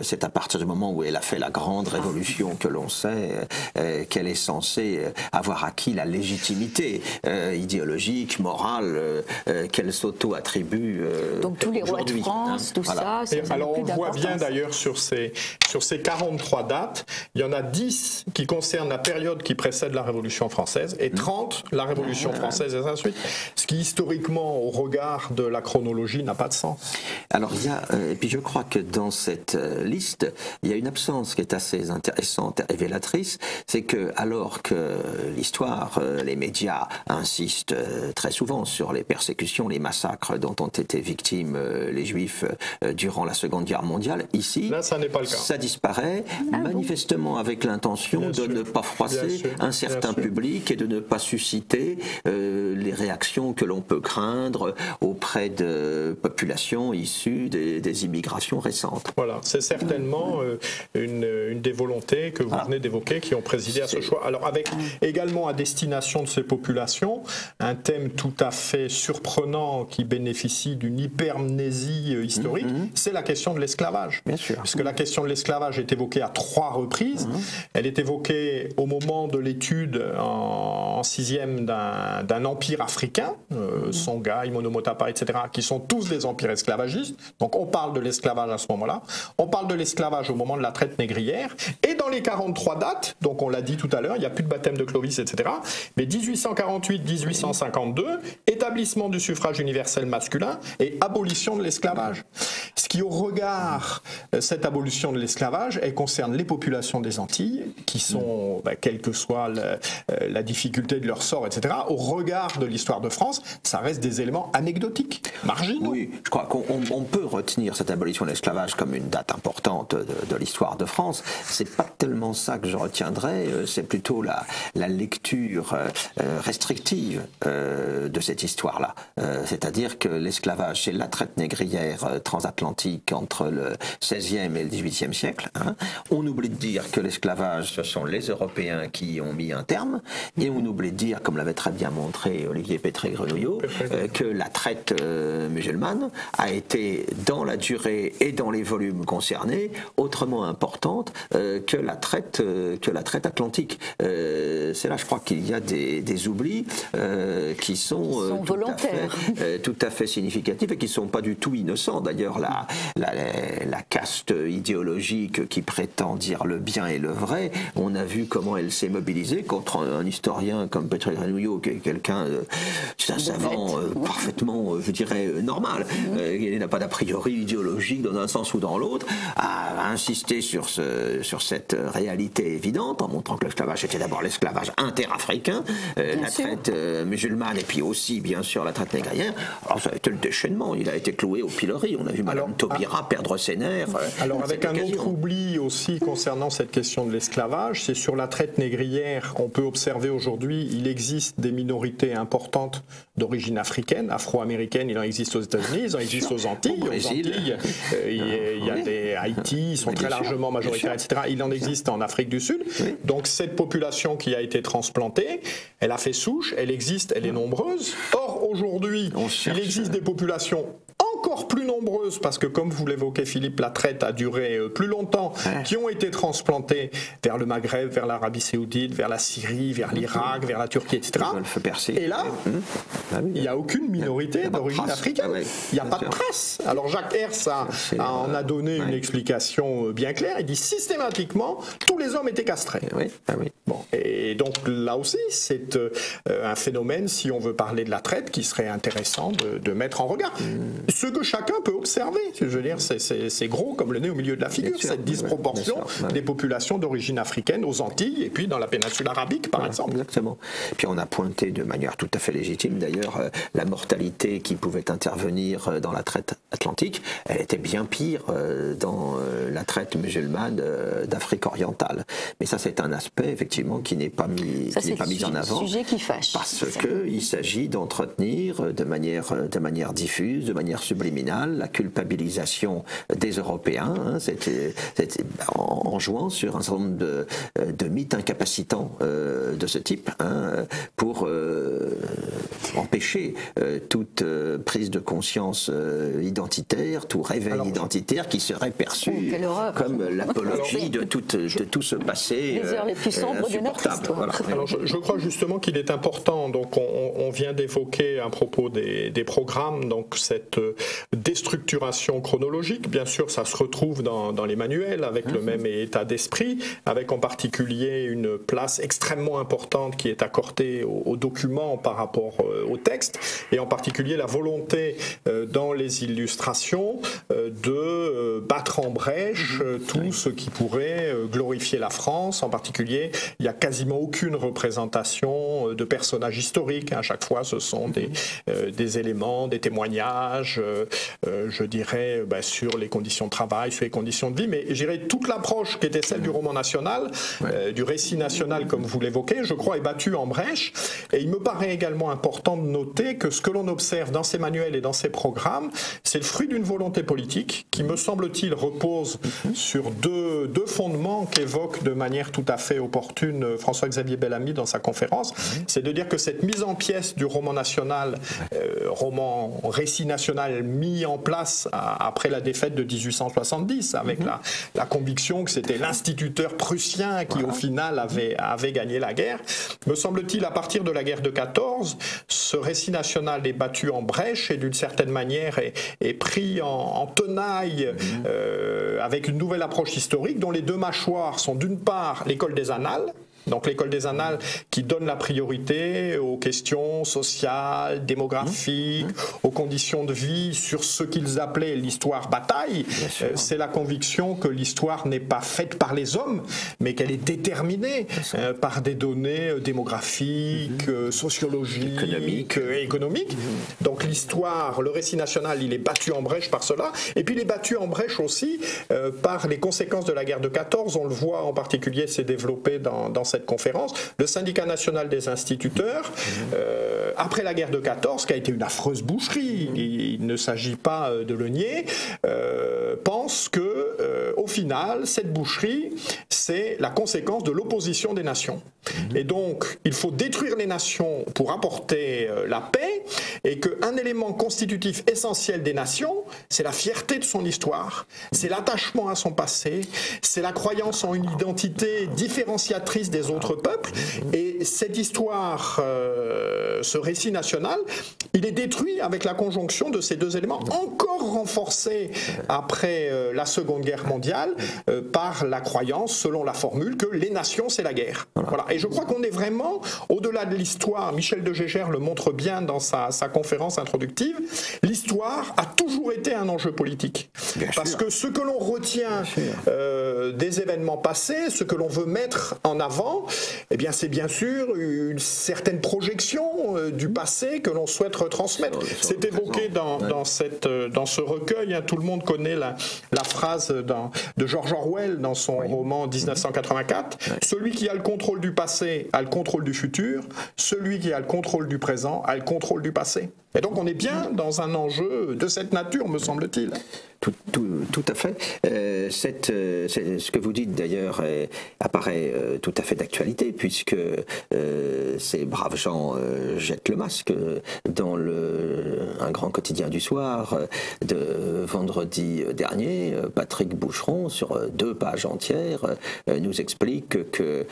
c'est à partir du moment où elle a fait la grande révolution que l'on sait qu'elle est censée avoir acquis la légitimité idéologique, morale, qu'elle s'auto-attribue. Donc tous les rois de France, tout ça. Alors on voit bien d'ailleurs sur ces 43 dates, il y en a 10 qui concernent la période qui précède la Révolution française et 30 la Révolution française et ainsi de suite. Ce qui historiquement, au regard de la chronologie, n'a pas de sens. Alors il y a, et puis je crois que dans cette liste, il y a une absence qui est assez intéressante et révélatrice, c'est que alors que l'histoire, les médias insistent très souvent sur les persécutions, les massacres dont ont été victimes les Juifs durant la Seconde Guerre mondiale, ici, là, ça n'est pas le cas. Ça disparaît, manifestement avec l'intention de ne pas froisser un certain public et de ne pas susciter les réactions que l'on peut craindre auprès de populations issues des immigrations récentes. Voilà, c'est certainement une des volontés que vous venez d'évoquer qui ont présidé à ce choix. Alors avec également à destination de ces populations, un thème tout à fait surprenant qui bénéficie d'une hypermnésie historique, c'est la question de l'esclavage. Bien sûr. Parce que la question de l'esclavage est évoquée à 3 reprises. Elle est évoquée au moment de l'étude en 6e d'un empire africain, Songhai, Monomotapa, etc., qui sont tous des empires esclavagistes. Donc on parle de l'esclavage à ce moment-là. On parle de l'esclavage au moment de la traite négrière. Et dans les 43 dates, donc on l'a dit tout à l'heure, il n'y a plus de baptême de Clovis, etc. Mais 1848-1852, établissement du suffrage universel masculin et abolition de l'esclavage. Ce qui, au regard cette abolition de l'esclavage, l'esclavage, elle concerne les populations des Antilles, qui sont, quelle que soit la difficulté de leur sort, etc., au regard de l'histoire de France, ça reste des éléments anecdotiques, marginaux. Oui, je crois qu'on peut retenir cette abolition de l'esclavage comme une date importante de l'histoire de France. C'est pas tellement ça que je retiendrai, c'est plutôt la lecture restrictive de cette histoire-là. C'est-à-dire que l'esclavage, c'est la traite négrière transatlantique entre le XVIe et le XVIIIe siècle. On oublie de dire que l'esclavage, ce sont les Européens qui y ont mis un terme, et on oublie de dire, comme l'avait très bien montré Olivier Pétré-Grenouillot, que la traite musulmane a été, dans la durée et dans les volumes concernés, autrement importante que la traite atlantique. C'est là, je crois, qu'il y a des oublis qui sont tout à fait significatifs et qui ne sont pas du tout innocents. D'ailleurs, la caste idéologique qui prétend dire le bien et le vrai, on a vu comment elle s'est mobilisée contre un historien comme Pétré-Grenouillot, qui est quelqu'un, c'est un savant parfaitement, je dirais, normal. Il n'a pas d'a priori idéologique dans un sens ou dans l'autre, a insisté sur cette réalité évidente, en montrant que l'esclavage était d'abord l'esclavage interafricain, la traite musulmane, et puis aussi, bien sûr, la traite négrière. Alors ça a été le déchaînement, il a été cloué au pilori. On a vu Madame Taubira perdre ses nerfs. Alors avec un autre oubli aussi concernant cette question de l'esclavage, c'est sur la traite négrière, on peut observer aujourd'hui, il existe des minorités importantes d'origine africaine, afro-américaine, il en existe aux États-Unis, il en existe aux Antilles. Aux Antilles, il y a des Haïti, ils sont très largement majoritaires, etc. Il en existe en Afrique du Sud. Donc cette population qui a été transplantée, elle a fait souche, elle existe, elle est nombreuse. Or aujourd'hui, il existe des populations encore plus nombreuses, parce que comme vous l'évoquez Philippe, la traite a duré plus longtemps, qui ont été transplantées vers le Maghreb, vers l'Arabie Saoudite, vers la Syrie, vers l'Irak, vers la Turquie, etc. Et là, il n'y a aucune minorité d'origine africaine. Il n'y a pas de trace. Alors Jacques Herz en a donné une explication bien claire. Il dit systématiquement, tous les hommes étaient castrés. Bon. Et donc là aussi, c'est un phénomène, si on veut parler de la traite, qui serait intéressant de mettre en regard. Ce que chacun peut observer, je veux dire, c'est gros comme le nez au milieu de la figure, cette disproportion des populations d'origine africaine aux Antilles et puis dans la péninsule arabique, par exemple. Exactement. Puis on a pointé de manière tout à fait légitime, d'ailleurs, la mortalité qui pouvait intervenir dans la traite atlantique, elle était bien pire dans la traite musulmane d'Afrique orientale. Mais ça, c'est un aspect, effectivement, qui n'est pas mis en avant. C'est un sujet qui fâche. Parce qu'il s'agit d'entretenir de manière diffuse, de manière subliminale, la culpabilisation des Européens, en jouant sur un certain nombre de mythes incapacitants de ce type, pour empêcher toute prise de conscience identitaire, tout réveil identitaire qui serait perçu comme l'apologie de tout ce passé les heures les plus sombres de notre histoire. Voilà. Alors je crois justement qu'il est important, donc on vient d'évoquer à propos des programmes, donc cette déstructuration chronologique. Bien sûr, ça se retrouve dans les manuels avec le même état d'esprit, avec en particulier une place extrêmement importante qui est accordée aux documents par rapport au texte, et en particulier la volonté dans les illustrations de battre en brèche tout ce qui pourrait glorifier la France. En particulier, il n'y a quasiment aucune représentation de personnages historiques. À chaque fois, ce sont des éléments, des témoignages, je dirais, sur les conditions de travail, sur les conditions de vie, mais je dirais toute l'approche qui était celle du roman national, du récit national, comme vous l'évoquez, je crois, est battue en brèche. Et il me paraît également important de noter que ce que l'on observe dans ces manuels et dans ces programmes, c'est le fruit d'une volonté politique qui, me semble-t-il, repose sur deux fondements qu'évoque de manière tout à fait opportune François-Xavier Bellamy dans sa conférence. C'est de dire que cette mise en pièce du roman national, récit national mis en place après la défaite de 1870, avec la conviction que c'était l'instituteur prussien qui, au final, avait gagné la guerre. Me semble-t-il, à partir de la guerre de 14, ce récit national est battu en brèche et d'une certaine manière est pris en tenaille avec une nouvelle approche historique dont les deux mâchoires sont d'une part l'école des annales, Donc l'école des annales qui donne la priorité aux questions sociales, démographiques, aux conditions de vie, sur ce qu'ils appelaient l'histoire bataille. C'est la conviction que l'histoire n'est pas faite par les hommes, mais qu'elle est déterminée par des données démographiques, sociologiques, économiques. Donc l'histoire, le récit national, il est battu en brèche par cela. Et puis il est battu en brèche aussi par les conséquences de la guerre de 14. On le voit en particulier, c'est développé dans cette conférence. Le syndicat national des instituteurs, après la guerre de 14, qui a été une affreuse boucherie, il ne s'agit pas de le nier, pense que au final, cette boucherie, c'est la conséquence de l'opposition des nations. Et donc, il faut détruire les nations pour apporter la paix, et qu'un élément constitutif essentiel des nations, c'est la fierté de son histoire, c'est l'attachement à son passé, c'est la croyance en une identité différenciatrice des autres peuples. Et cette histoire, ce récit national, il est détruit avec la conjonction de ces deux éléments, encore renforcés après la Seconde Guerre mondiale, par la croyance, selon la formule, que les nations, c'est la guerre. Voilà. Et je crois qu'on est vraiment, au-delà de l'histoire, Michel de Gégère le montre bien dans sa conférence introductive, l'histoire a toujours été un enjeu politique. Parce que ce que l'on retient des événements passés, ce que l'on veut mettre en avant, eh bien, c'est bien sûr une certaine projection du passé que l'on souhaite retransmettre. C'est évoqué dans ce recueil, hein, tout le monde connaît la phrase de George Orwell dans son roman 1984, celui qui a le contrôle du passé a le contrôle du futur, celui qui a le contrôle du présent a le contrôle du passé. Et donc on est bien dans un enjeu de cette nature, me semble-t-il. Tout à fait. Ce que vous dites d'ailleurs apparaît tout à fait d'actualité, puisque ces braves gens jettent le masque dans un grand quotidien du soir de vendredi dernier. Patrick Boucheron, sur 2 pages entières, nous explique que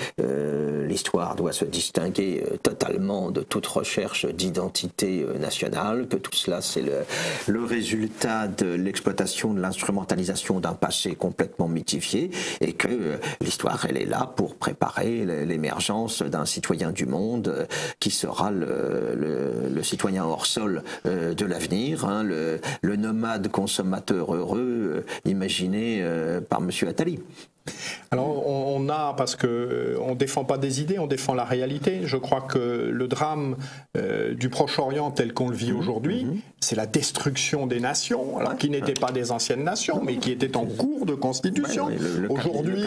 l'histoire doit se distinguer totalement de toute recherche d'identité nationale, que tout cela c'est le résultat de l'exploitation, de l'instrumentalisation d'un passé complètement mythifié, et que l'histoire, elle est là pour préparer l'émergence d'un citoyen du monde qui sera le citoyen hors sol de l'avenir, hein, le nomade consommateur heureux imaginé par M. Attali. Alors parce qu'on ne défend pas des idées, on défend la réalité. Je crois que le drame du Proche-Orient tel qu'on le vit aujourd'hui, c'est la destruction des nations, alors qui n'étaient pas des anciennes nations, mais qui étaient en cours de constitution. Aujourd'hui,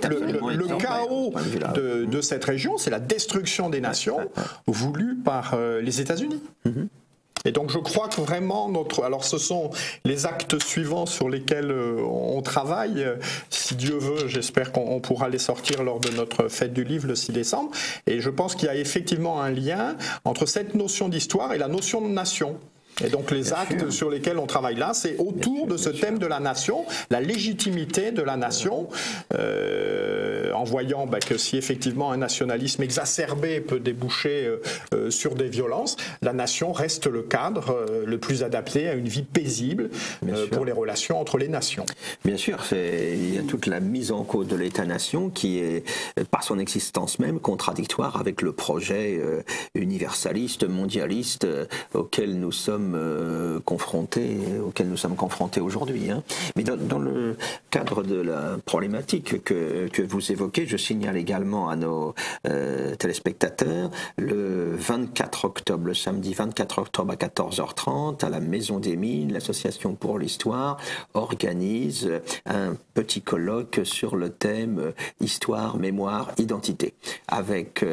le chaos de cette région, c'est la destruction des nations voulue par les États-Unis. Et donc je crois que vraiment alors ce sont les actes suivants sur lesquels on travaille. Si Dieu veut, j'espère qu'on pourra les sortir lors de notre fête du livre le 6 décembre. Et je pense qu'il y a effectivement un lien entre cette notion d'histoire et la notion de nation. Et donc les actes sur lesquels on travaille là, c'est autour de ce thème de la nation, la légitimité de la nation, en voyant que si effectivement un nationalisme exacerbé peut déboucher sur des violences, la nation reste le cadre le plus adapté à une vie paisible pour les relations entre les nations. Bien sûr, il y a toute la mise en cause de l'État-nation qui est, par son existence même, contradictoire avec le projet universaliste, mondialiste auquel nous sommes confrontés aujourd'hui. Hein. Mais dans le cadre de la problématique que vous évoquez, je signale également à nos téléspectateurs, le 24 octobre, le samedi 24 octobre à 14h30, à la Maison des Mines, l'Association pour l'Histoire organise un petit colloque sur le thème Histoire, Mémoire, Identité, avec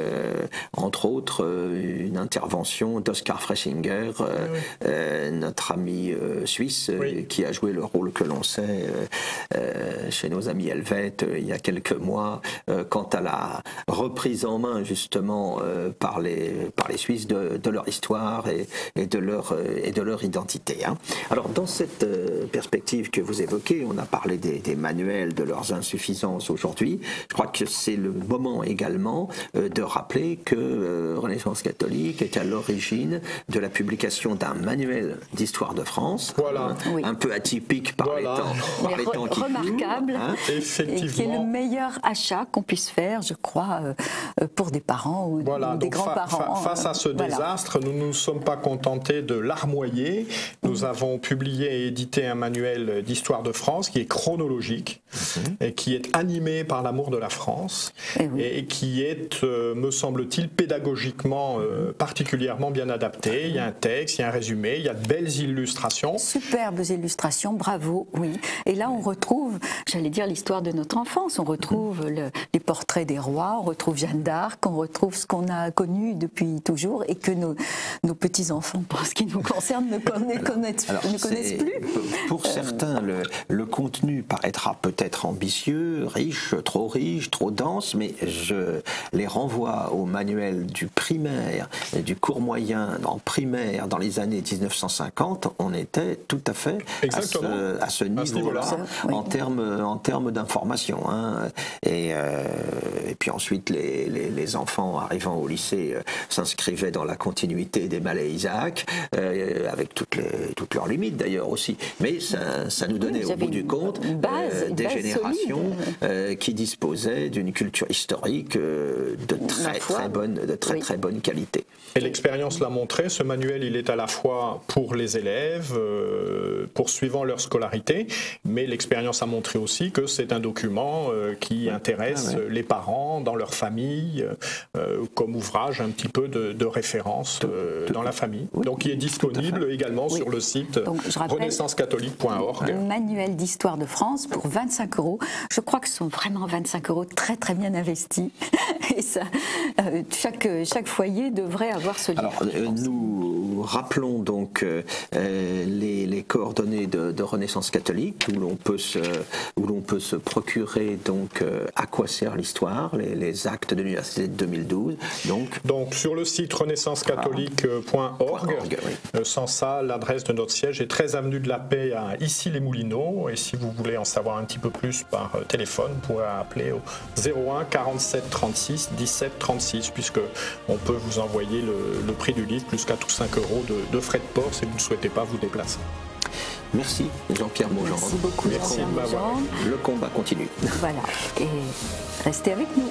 entre autres une intervention d'Oskar Fresinger, notre ami suisse, qui a joué le rôle que l'on sait chez nos amis helvètes il y a quelques mois, quant à la reprise en main justement par les Suisses de leur histoire et de leur identité. Hein. Alors dans cette perspective que vous évoquez, on a parlé des manuels, de leurs insuffisances aujourd'hui. Je crois que c'est le moment également de rappeler que Renaissance catholique est à l'origine de la publication d'un manuel d'histoire de France, un peu atypique par les temps qui remarquable, effectivement, et qui est le meilleur achat qu'on puisse faire, je crois, pour des parents ou des grands-parents. Face à ce désastre, nous ne nous sommes pas contentés de larmoyer. Nous avons publié et édité un manuel d'histoire de France qui est chronologique et qui est animé par l'amour de la France et qui est, me semble-t-il, pédagogiquement particulièrement bien adapté. Il y a un texte, il y a un résumé, il y a de belles illustrations. Superbes illustrations, bravo, oui. Et là, on retrouve, j'allais dire, l'histoire de notre enfance. On retrouve les portraits des rois, on retrouve Jeanne d'Arc, on retrouve ce qu'on a connu depuis toujours et que nos petits-enfants, pour ce qui nous concerne, ne connaissent plus. Pour certains, le contenu paraîtra peut-être ambitieux, riche, trop dense, mais je les renvoie au manuel du primaire et du cours moyen en primaire dans les années 1950. On était tout à fait à ce niveau-là en termes d'information. Hein. Et puis ensuite, les enfants arrivant au lycée s'inscrivaient dans la continuité des Malet et Isaac, avec toutes leurs limites d'ailleurs aussi. Mais ça nous donnait au bout du compte des générations qui disposaient d'une culture historique de très bonne qualité. Et l'expérience l'a montré, ce manuel il est à la fois pour les élèves, poursuivant leur scolarité, mais l'expérience a montré aussi que c'est un document qui intéresse les parents dans leur famille, comme ouvrage un petit peu de référence dans la famille. Donc il est disponible également sur le site renaissancecatholique.org. Un manuel d'histoire de France pour 25 €. Je crois que ce sont vraiment 25 € très bien investis. Et ça, chaque foyer devrait avoir ce livre. Alors, nous rappelons donc les coordonnées de Renaissance catholique où l'on peut se procurer donc à quoi sert l'histoire, les actes de l'université de 2012. Donc sur le site renaissancecatholique.org. Sans ça, l'adresse de notre siège est 13 avenue de la Paix à Issy-les-Moulineaux. Et si vous voulez en savoir un petit peu plus par téléphone, vous pouvez appeler au 01 47 36 17 36 puisque on peut vous envoyer le prix du livre plus qu'à tous 5 € de frais de port si vous ne souhaitez pas vous déplacer. Merci Jean-Pierre Maugendre. Merci beaucoup Jean-Pierre Maugendre. Le combat continue. Voilà, et restez avec nous.